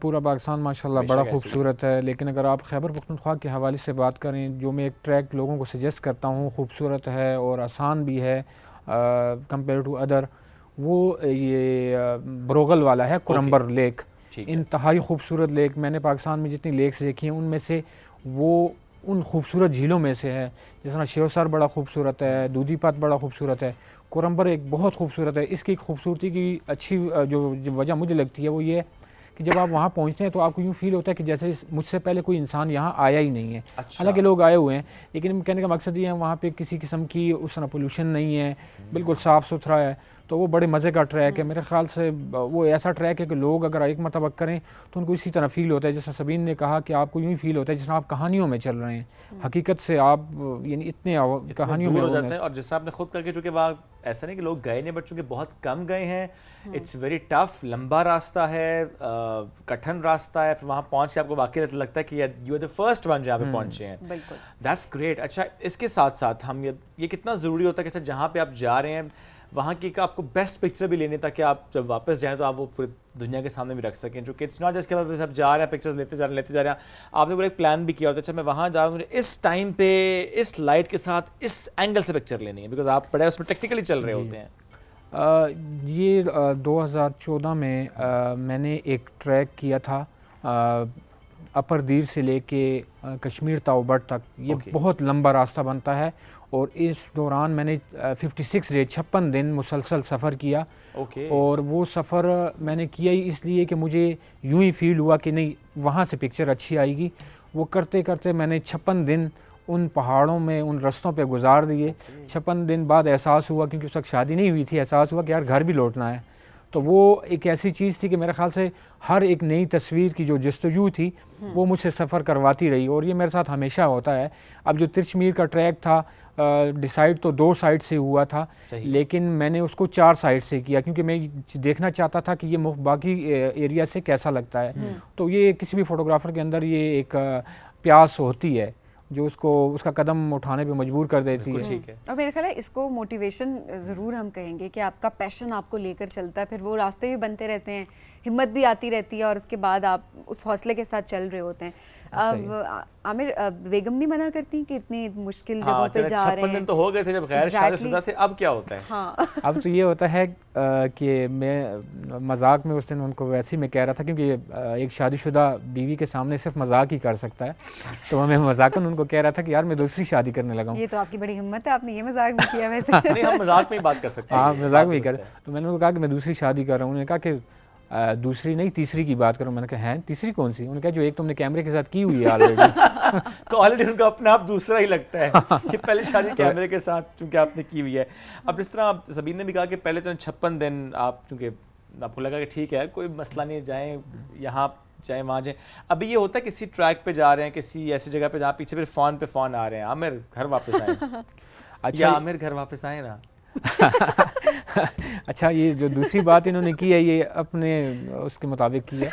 پورا پاکستان ماشاءاللہ بڑا خوبصورت ہے, لیکن اگر آپ خیبر پختونخوا کے حوالے سے بات کریں, جو میں ایک ٹریک لوگوں کو سجیسٹ کرتا ہوں, خوبصورت ہے اور آسان بھی ہے کمپیئر ٹو ادر, وہ یہ بروغل والا ہے, کرمبر لیک. انتہائی خوبصورت لیک, میں نے پاکستان میں جتنی لیکس دیکھی ہیں ان میں سے وہ ان خوبصورت جھیلوں میں سے ہے. جس طرح شیوسر بڑا خوبصورت ہے, دودھی پت بڑا خوبصورت ہے, کرمبر ایک بہت خوبصورت ہے. اس کی خوبصورتی کی اچھی جو وجہ مجھے لگتی ہے وہ یہ کہ جب آپ وہاں پہنچتے ہیں تو آپ کو یوں فیل ہوتا ہے کہ جیسے مجھ سے پہلے کوئی انسان یہاں آیا ہی نہیں ہے. حالانکہ لوگ آئے ہوئے ہیں, لیکن کہنے کا مقصد یہ ہے وہاں پہ کسی قسم کی اس طرح پولوشن نہیں ہے, بالکل صاف ستھرا ہے. تو وہ بڑے مزے کا ٹریک ہے میرے خیال سے. وہ ایسا ٹریک ہے کہ لوگ اگر ایک مرتبہ کریں تو ان کو اسی طرح فیل ہوتا ہے جیسا سبین نے کہا کہ آپ کو یوں ہی فیل ہوتا ہے جیسا آپ کہانیوں میں چل رہے ہیں. حقیقت سے آپ یعنی اتنے کہانیوں میں ہو جاتے ہیں. اور جس سے آپ نے خود کر کے چونکہ وہاں ایسا نہیں کہ لوگ گئے نہیں بٹ چونکہ بہت کم گئے ہیں, اٹس ویری ٹف, لمبا راستہ ہے, کٹھن راستہ ہے, پھر وہاں پہنچ کے آپ کو واقعی لگتا ہے کہ you are the first one جہاں پہ پہنچے ہیں. That's great. اچھا اس کے ساتھ ساتھ ہم یہ کتنا ضروری ہوتا ہے کہ جہاں پہ آپ جا رہے ہیں وہاں کی آپ کو بیسٹ پکچر بھی لینی تاکہ آپ جب واپس جائیں تو آپ وہ پوری دنیا کے سامنے بھی رکھ سکیں, جو کہ اٹس ناٹ جسٹ کہ آپ جا رہے ہیں پکچرز لیتے جا رہے ہیں, آپ نے پورا ایک پلان بھی کیا ہوتا ہے اچھا میں وہاں جا رہا ہوں, مجھے اس ٹائم پہ اس لائٹ کے ساتھ اس اینگل سے پکچر لینی ہے, بیکاز آپ بڑے اس میں ٹیکنیکلی چل رہے ہوتے ہیں. یہ 2014 میں نے ایک ٹریک کیا تھا اپر دیر سے لے کے کشمیر تاوبٹ تک. یہ بہت لمبا راستہ بنتا ہے اور اس دوران میں نے 56 ڈے 56 دن مسلسل سفر کیا. اور وہ سفر میں نے کیا ہی اس لیے کہ مجھے یوں ہی فیل ہوا کہ نہیں وہاں سے پکچر اچھی آئے گی. وہ کرتے کرتے میں نے 56 دن ان پہاڑوں میں ان رستوں پہ گزار دیے. 56 دن بعد احساس ہوا, کیونکہ اس وقت شادی نہیں ہوئی تھی, احساس ہوا کہ یار گھر بھی لوٹنا ہے. تو وہ ایک ایسی چیز تھی کہ میرے خیال سے ہر ایک نئی تصویر کی جو جستجو تھی وہ مجھ سے سفر کرواتی رہی, اور یہ میرے ساتھ ہمیشہ ہوتا ہے. اب جو ترچ میر کا ٹریک تھا ڈیسائیڈ تو 2 سائڈ سے ہوا تھا, لیکن میں نے اس کو 4 سائڈ سے کیا کیونکہ میں دیکھنا چاہتا تھا کہ یہ باقی ایریا سے کیسا لگتا ہے. تو یہ کسی بھی فوٹوگرافر کے اندر یہ ایک پیاس ہوتی ہے جو اس کا قدم اٹھانے پہ مجبور کر دیتی ہے. اور میرے خیال ہے اس کو موٹیویشن ضرور ہم کہیں گے کہ آپ کا پیشن آپ کو لے کر چلتا ہے, پھر وہ راستے بھی بنتے رہتے ہیں, ہمت بھی آتی رہتی ہے, اور اس کے بعد آپ اس حوصلے کے ساتھ چل رہے ہوتے ہیں. اب عامر بیگم نہیں منع کرتی کہ اتنی مشکل جگہوں پہ جا رہے ہیں؟ 56 دن تو ہو گئے تھے جب غیر شادی شدہ تھے, اب کیا ہوتا ہے؟ اب تو یہ ہوتا ہے کہ میں مذاق میں اس دن ان کو ویسے ہی میں کہہ رہا تھا, کیونکہ ایک شادی شدہ بیوی کے سامنے صرف مذاق ہی کر سکتا ہے, تو میں مذاقاً ان کو کہہ رہا تھا کہ یار میں دوسری شادی کرنے لگا ہوں. یہ تو آپ کی بڑی ہمت ہے, آپ نے یہ مذاق بھی کیا ویسے. نہیں ہم مذاق میں ہی بات کر سکتے ہیں. ہاں مذاق میں ہی کر. تو میں نے ان کو کہا کہ میں دوسری شادی کر رہا ہوں. انہوں نے کہا کہ دوسری نہیں تیسری کی بات کروں. میں نے کہا ہیں تیسری کون سی؟ انہوں نے کہا جو ایک تم نے کیمرے کے ساتھ کی ہوئی ہے آلریڈی. تو آلریڈی ان کو اپنے آپ دوسرا ہی لگتا ہے کہ پہلے شادی کیمرے کے ساتھ چونکہ آپ نے کی ہوئی ہے. اب جس طرح سبین نے بھی کہا کہ پہلے 56 دن آپ چونکہ آپ کو لگا کہ ٹھیک ہے کوئی مسئلہ نہیں, جائیں یہاں جائیں وہاں جائیں. ابھی یہ ہوتا ہے کسی ٹریک پہ جا رہے ہیں, کسی ایسی جگہ پہ جہاں پیچھے پھر فون پہ فون آ رہے ہیں, عامر گھر واپس آئیں, اچھا عامر گھر واپس آئیں نا. اچھا یہ جو دوسری بات انہوں نے کی ہے یہ اپنے اس کے مطابق کی ہے.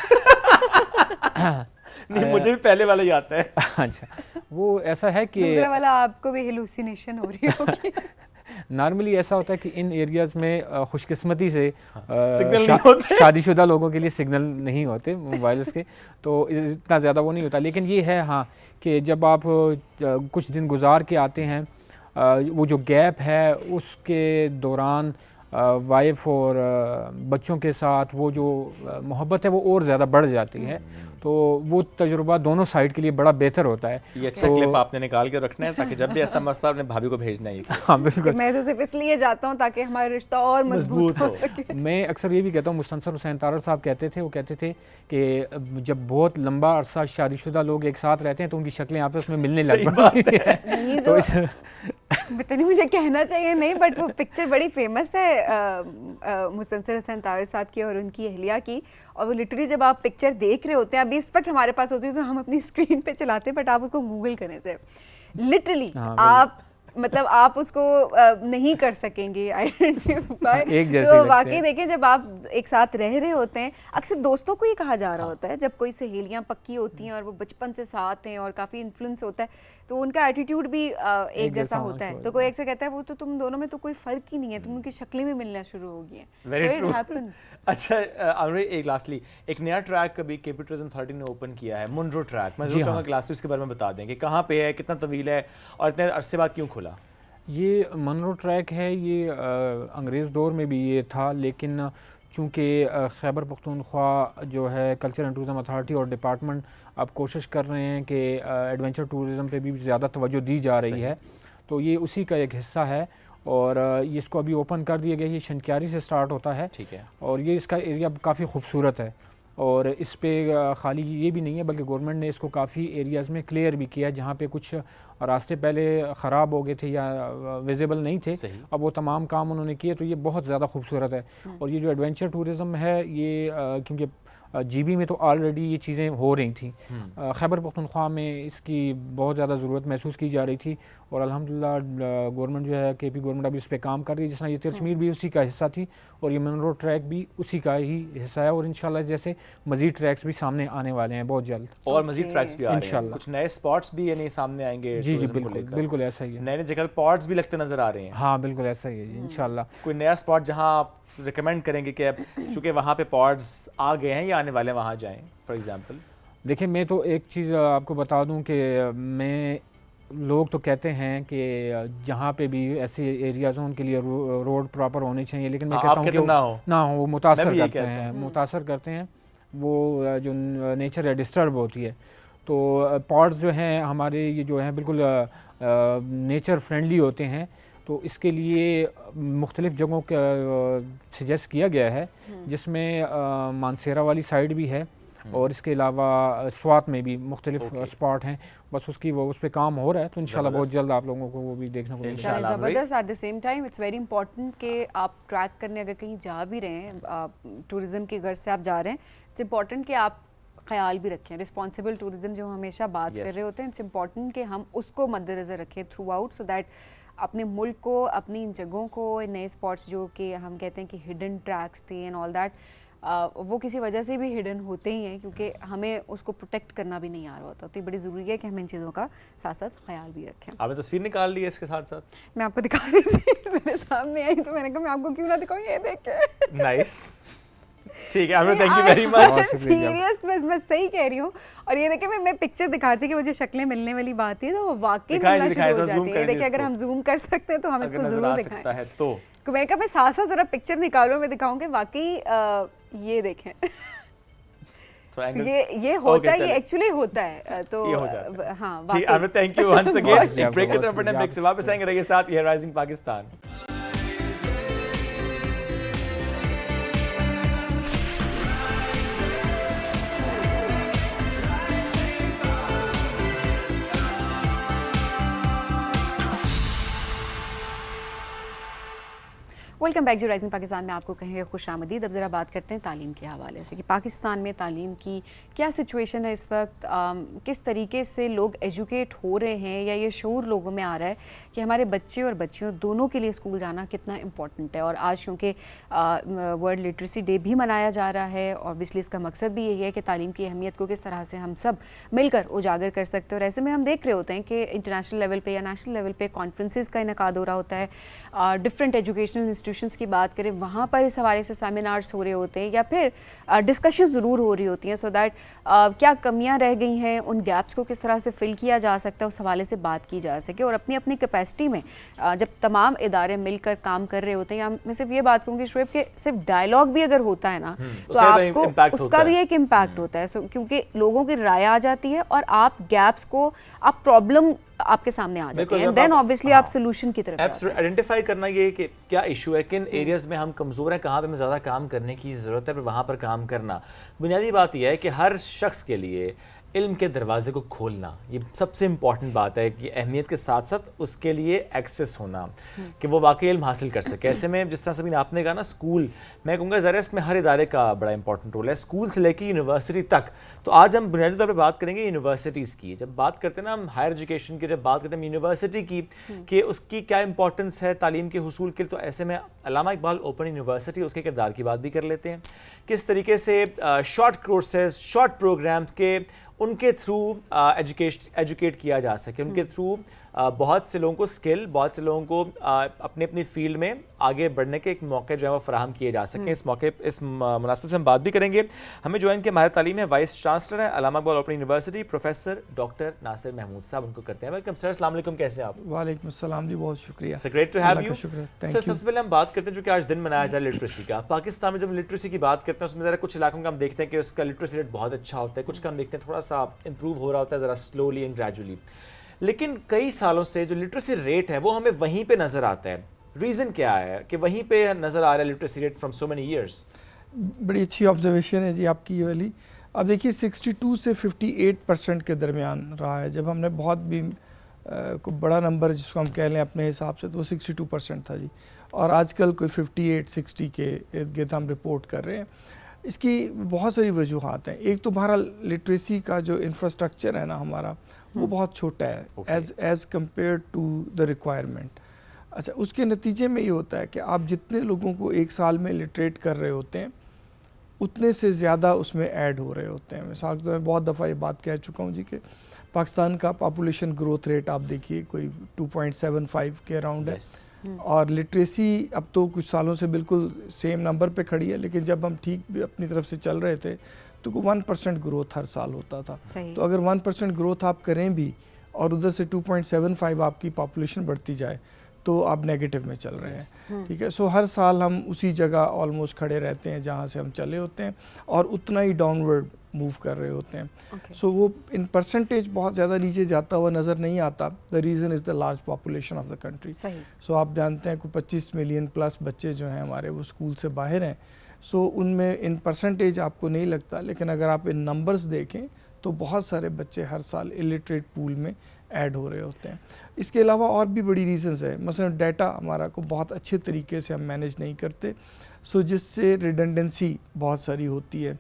نہیں مجھے بھی پہلے والا ہی آتا ہے. اچھا وہ ایسا ہے کہ دوسرا والا آپ کو بھی ہیلوسینیشن ہو رہی ہوگی. نارملی ایسا ہوتا ہے کہ ان ایریاز میں خوش قسمتی سے شادی شدہ لوگوں کے لیے سگنل نہیں ہوتے موبائلز کے, تو اتنا زیادہ وہ نہیں ہوتا. لیکن یہ ہے ہاں کہ جب آپ کچھ دن گزار کے آتے ہیں, وہ جو گیپ ہے اس کے دوران وائف اور بچوں کے ساتھ وہ جو محبت ہے وہ اور زیادہ بڑھ جاتی ہے. تو وہ تجربہ دونوں سائڈ کے لیے بڑا بہتر ہوتا ہے. یہ اچھا کلپ آپ نے نکال کے رکھنا ہے تاکہ جب بھی ایسا مسئلہ اپنے بھابھی کو بھیجنا ہے. ہاں بالکل, میں تو صرف اس لیے جاتا ہوں تاکہ ہمارا رشتہ اور مضبوط ہو سکے. میں اکثر یہ بھی کہتا ہوں, مستنصر حسین تارڑ صاحب کہتے تھے کہ جب بہت لمبا عرصہ شادی شدہ لوگ ایک ساتھ رہتے ہیں تو ان کی شکلیں آپس میں ملنے لگ پڑتی ہیں. تو نہیں مجھے کہنا چاہیے نہیں, بٹ وہ پکچر بڑی فیمس ہے مستنصر حسین تارڑ صاحب کی اور ان کی اہلیہ کی, اور وہ لٹرلی جب آپ پکچر دیکھ رہے ہوتے ہیں, ابھی اس وقت ہمارے پاس ہوتی ہے تو ہم اپنی اسکرین پہ چلاتے ہیں, بٹ آپ اس کو گوگل کرنے سے لٹرلی آپ مطلب آپ اس کو نہیں کر سکیں گے آئیڈینٹیفائی. تو واقعی دیکھیں جب آپ ایک ساتھ رہے ہوتے ہیں, اکثر دوستوں کو یہ کہا جا رہا ہوتا ہے جب کوئی سہیلیاں پکی ہوتی ہیں اور وہ بچپن سے ساتھ ہیں اور کافی انفلوئنس ہوتا ہے تو ان کا ایٹیٹیوڈ بھی ایک جیسا ہوتا ہے, تو کوئی ایک سے کہتا ہے وہ تو تم دونوں میں تو کوئی فرق ہی نہیں ہے, تم ان کی شکلیں بھی ملنا شروع ہو گئی ہیں. اچھا عامر ایک لاسٹلی ایک نیا ٹریک کبھی کے پی ٹورزم اتھارٹی نے اوپن کیا ہے, منرو ٹریک. میں ضرور چاہوں گا کہ لاسٹلی اس کے بارے میں بتا دیں کہ کہاں پہ ہے, کتنا طویل ہے اور اتنے عرصے بعد کیوں کھلا. یہ منرو ٹریک ہے, یہ انگریز دور میں بھی یہ تھا, لیکن چونکہ خیبر پختونخوا جو ہے کلچر اینڈ ٹورزم اتھارٹی اور ڈپارٹمنٹ اب کوشش کر رہے ہیں کہ ایڈونچر ٹورزم پہ بھی زیادہ توجہ دی جا رہی ہے, تو یہ اسی کا ایک حصہ ہے. اور اس کو ابھی اوپن کر دیا گیا, یہ شنکیاری سے سٹارٹ ہوتا ہے, ٹھیک ہے, اور یہ اس کا ایریا کافی خوبصورت ہے. اور اس پہ خالی یہ بھی نہیں ہے بلکہ گورنمنٹ نے اس کو کافی ایریاز میں کلیئر بھی کیا جہاں پہ کچھ راستے پہلے خراب ہو گئے تھے یا ویزیبل نہیں تھے, اب وہ تمام کام انہوں نے کیے, تو یہ بہت زیادہ خوبصورت ہے. اور یہ جو ایڈونچر ٹورزم ہے یہ کیونکہ جی بی میں تو آلریڈی یہ چیزیں ہو رہی تھیں, خیبر پختونخوا میں اس کی بہت زیادہ ضرورت محسوس کی جا رہی تھی, اور الحمدللہ گورنمنٹ جو ہے کے پی گورنمنٹ ابھی اس پہ کام کر رہی ہے. جس طرح یہ ترچمیر بھی اسی کا حصہ تھی اور یہ منرو ٹریک بھی اسی کا ہی حصہ ہے, اور انشاءاللہ جیسے مزید ٹریکس بھی سامنے آنے والے ہیں بہت جلد, اور مزید ٹریکس بھی آ رہے ہیں, کچھ نئے اسپاٹس بھی یعنی سامنے آئیں گے. جی بالکل بالکل ایسا ہی ہے, نئے جگہ پاڈس بھی لگتے نظر آ رہے ہیں. ہاں بالکل ایسا ہی ہے انشاءاللہ. کوئی نیا اسپاٹ جہاں آپ ریکمینڈ کریں گے کہ چونکہ وہاں پہ پاڈس آ گئے ہیں یا آنے والے وہاں جائیں فار ایگزامپل؟ دیکھیں میں تو ایک چیز آپ کو بتا دوں کہ میں لوگ تو کہتے ہیں کہ جہاں پہ بھی ایسے ایریاز ہوں ان کے لیے روڈ پراپر ہونے چاہیے, لیکن میں کہتا ہوں کہ نہ ہو, وہ متاثر کرتے ہیں وہ جو نیچر ہے ڈسٹرب ہوتی ہے. تو پاڈز جو ہیں ہمارے یہ جو ہیں بالکل نیچر فرینڈلی ہوتے ہیں, تو اس کے لیے مختلف جگہوں کا سجیسٹ کیا گیا ہے جس میں مانسیرا والی سائڈ بھی ہے اور اس کے علاوہ سوات میں بھی مختلف اسپاٹ ہیں. بس اس پہ کام ہو رہا ہے, تو انشاءاللہ بہت جلد آپ لوگوں کو وہ بھی دیکھنے کو ملے گا. زبردست. At the same time it's very important کہ آپ ٹریک کرنے اگر کہیں جا بھی رہے ہیں, ٹورزم کی غرض سے آپ جا رہے ہیں, اٹس امپورٹنٹ کہ آپ خیال بھی رکھیں. رسپانسبل ٹورزم جو ہمیشہ بات کر رہے ہوتے ہیں, اٹس امپورٹنٹ کہ ہم اس کو مد نظر رکھیں تھرو آؤٹ, سو دیٹ اپنے ملک کو, اپنی ان جگہوں کو, نئے اسپاٹس جو کہ ہم کہتے ہیں کہ ہڈن ٹریکس تھے اینڈ آل دیٹ, وہ کسی وجہ سے بھی ہڈن ہوتے ہی ہیں کیونکہ ہمیں اس کو پروٹیکٹ کرنا بھی نہیں آ رہا ہوتا. تو یہ بڑی ضروری ہے کہ ہم ان چیزوں کا ساتھ ساتھ خیال بھی رکھیں. آپ نے تصویر نکال لی ہے اس کے ساتھ ساتھ؟ میں آپ کو دکھا رہی تھی, میرے سامنے آئی تو میں نے کہا میں آپ کو کیوں نہ دکھاؤں, یہ دیکھیں. نائس, ٹھیک ہے, thank you very much. Serious میں صحیح کہہ رہی ہوں. اور یہ دیکھیں میں پکچر دکھاتی کہ وہ جو شکلیں ملنے والی بات ہے تو وہ واقعی ملنا شروع ہو جاتی ہے. دیکھیں اگر ہم زوم کر سکتے ہیں تو ہم اس کو ضرور دکھائیں. تو میں نے کہا میں ساتھ ساتھ ذرا پکچر نکالوں, میں دکھاؤں کہ واقعی یہ دیکھیں یہ ہوتا ہے, یہ ایکچولی ہوتا ہے. تو ہاں thank you once again. Break کی طرف بڑھنے, بریک سے واپس آئیں گے. رہیے ساتھ, یہ رائزنگ پاکستان. Welcome back. جو رائزنگ پاکستان میں آپ کو کہیں گے خوش آمدید. اب ذرا بات کرتے ہیں تعلیم کے حوالے سے کہ پاکستان میں تعلیم کی کیا سچویشن ہے اس وقت, کس طریقے سے لوگ ایجوکیٹ ہو رہے ہیں, یا یہ شعور لوگوں میں آ رہا ہے کہ ہمارے بچے اور بچیوں دونوں کے لیے اسکول جانا کتنا امپورٹنٹ ہے. اور آج چونکہ ورلڈ لٹریسی ڈے بھی منایا جا رہا ہے, اوبویسلی اس کا مقصد بھی یہی ہے کہ تعلیم کی اہمیت کو کس طرح سے ہم سب مل کر اجاگر کر سکتے ہیں. اور ایسے میں ہم دیکھ رہے ہوتے ہیں کہ انٹرنیشنل لیول پہ یا نیشنل لیول پہ کانفرنسز کا انعقاد ہو رہا ہوتا ہے, ڈفرینٹ ایجوکیشنل انسٹیٹیوشنس کی بات کریں وہاں پر اس حوالے سے سیمینارز ہو رہے ہوتے ہیں یا پھر ڈسکشن ضرور ہو رہی ہوتی ہیں, سو دیٹ کیا کمیاں رہ گئی ہیں, ان گیپس کو کس طرح سے فل کیا جا سکتا ہے, اس حوالے سے بات کی جا سکے. اور اپنی اپنی کیپیسٹی میں جب تمام ادارے مل کر کام کر رہے ہوتے ہیں, یا میں صرف یہ بات کہوں گی شعیب کہ صرف ڈائلاگ بھی اگر ہوتا ہے نا تو آپ کو اس کا بھی ایک امپیکٹ ہوتا ہے, کیونکہ لوگوں کی رائے آ جاتی ہے اور آپ گیپس کو, آپ پرابلم آپ کے سامنے آ جاتے ہیں, دین obviously آپ سولوشن کی طرف آئیڈینٹیفائی کرنا یہ کہ کیا ایشو ہے, کن ایریاز میں ہم کمزور ہیں, کہاں پہ ہمیں زیادہ کام کرنے کی ضرورت ہے, پھر وہاں پر کام کرنا. بنیادی بات یہ ہے کہ ہر شخص کے لیے علم کے دروازے کو کھولنا یہ سب سے امپورٹنٹ بات ہے, کہ اہمیت کے ساتھ ساتھ اس کے لیے ایکسیس ہونا کہ وہ واقعی علم حاصل کر سکے. ایسے میں جس طرح سبین آپ نے کہا نا, اسکول, میں کہوں گا ذرا اس میں ہر ادارے کا بڑا امپورٹنٹ رول ہے, اسکول سے لے کے یونیورسٹی تک. تو آج ہم بنیادی طور پہ بات کریں گے یونیورسٹیز کی. جب بات کرتے ہیں نا ہم ہائر ایجوکیشن کی, جب بات کرتے ہیں یونیورسٹی کی کہ اس کی کیا امپورٹنس ہے تعلیم کے حصول کے لیے, تو ایسے میں علامہ اقبال اوپن یونیورسٹی اس کے کردار کی بات بھی کر لیتے ہیں. کس طریقے سے شارٹ کورسز, شارٹ پروگرامز کے ان کے تھرو ایجوکیٹ کیا جا سکے, ان کے تھرو بہت سے لوگوں کو اسکل, بہت سے لوگوں کو اپنے اپنی فیلڈ میں آگے بڑھنے کے ایک موقع جو ہے وہ فراہم کیے جا سکیں. اس موقع, اس مناسبت سے ہم بات بھی کریں گے. ہمیں جوائن کے ماہر تعلیم ہے, وائس چانسلر ہیں Allama Iqbal open university, professor doctor Nasir Mahmood صاحب, ان کو کرتے ہیں ویلکم. سر السلام علیکم, کیسے ہیں آپ؟ وعلیکم السلام جی, بہت شکریہ. Great to have you. Sir سب سے پہلے ہم بات کرتے ہیں جو کہ آج دن منایا جائے لٹریسی کا. پاکستان میں جب لٹریسی کی بات کرتے ہیں اس میں ذرا کچھ علاقوں کا ہم دیکھتے ہیں کہ اس کا لٹریسی ریٹ بہت اچھا ہوتا ہے, کچھ کا ہم دیکھتے ہیں تھوڑا سا امپروو ہو رہا ہوتا ہے, ذرا سلولی اینڈ گریجولی. لیکن کئی سالوں سے جو لٹریسی ریٹ ہے وہ ہمیں وہیں پہ نظر آتا ہے. ریزن کیا ہے کہ وہیں پہ نظر آ رہا ہے literacy rate from so many years? بڑی اچھی آبزرویشن ہے جی آپ کی یہ والی. اب دیکھیے 62 سے 58% کے درمیان رہا ہے. جب ہم نے بہت بھی کوئی بڑا نمبر جس کو ہم کہہ لیں اپنے حساب سے تو وہ 62% تھا جی, اور آج کل کوئی 58-60 کے ارد گرد ہم رپورٹ کر رہے ہیں. اس کی بہت ساری وجوہات ہیں. ایک تو بہرحال لٹریسی کا جو انفراسٹرکچر ہے نا ہمارا وہ بہت چھوٹا ہے as compare to the requirement. اچھا, اس کے نتیجے میں یہ ہوتا ہے کہ آپ جتنے لوگوں کو ایک سال میں لٹریٹ کر رہے ہوتے ہیں اتنے سے زیادہ اس میں ایڈ ہو رہے ہوتے ہیں. مثال تو میں بہت دفعہ یہ بات کہہ چکا ہوں جی کہ پاکستان کا پاپولیشن گروتھ ریٹ آپ دیکھیے کوئی 2.75 کے اراؤنڈ ہے, اور لٹریسی اب تو کچھ سالوں سے بالکل سیم نمبر پہ کھڑی ہے, لیکن جب ہم ٹھیک بھی اپنی طرف سے چل رہے تھے تو کوئی 1% گروتھ ہر سال ہوتا تھا. تو اگر 1% گروتھ آپ کریں بھی اور ادھر سے 2.75 آپ کی پاپولیشن بڑھتی جائے تو آپ نیگیٹو میں چل رہے ہیں. ٹھیک ہے, سو ہر سال ہم اسی جگہ آلموسٹ کھڑے رہتے ہیں جہاں سے ہم چلے ہوتے ہیں اور اتنا ہی ڈاؤن ورڈ موو کر رہے ہوتے ہیں. سو وہ ان پرسنٹیج بہت زیادہ نیچے جاتا ہوا نظر نہیں آتا. The reason is the large population of the country. So آپ جانتے ہیں کوئی 25 ملین پلس بچے جو ہیں ہمارے وہ اسکول سے باہر ہیں. سو ان میں ان پرسنٹیج آپ کو نہیں لگتا, لیکن اگر آپ ان نمبرز دیکھیں تو بہت سارے بچے ہر سال الٹریٹ پول میں ایڈ ہو رہے ہوتے ہیں. اس کے علاوہ اور بھی بڑی ریزنز ہے. مثلا ڈیٹا ہمارا کو بہت اچھے طریقے سے ہم مینیج نہیں کرتے, سو جس سے ریڈنڈنسی بہت ساری ہوتی ہے.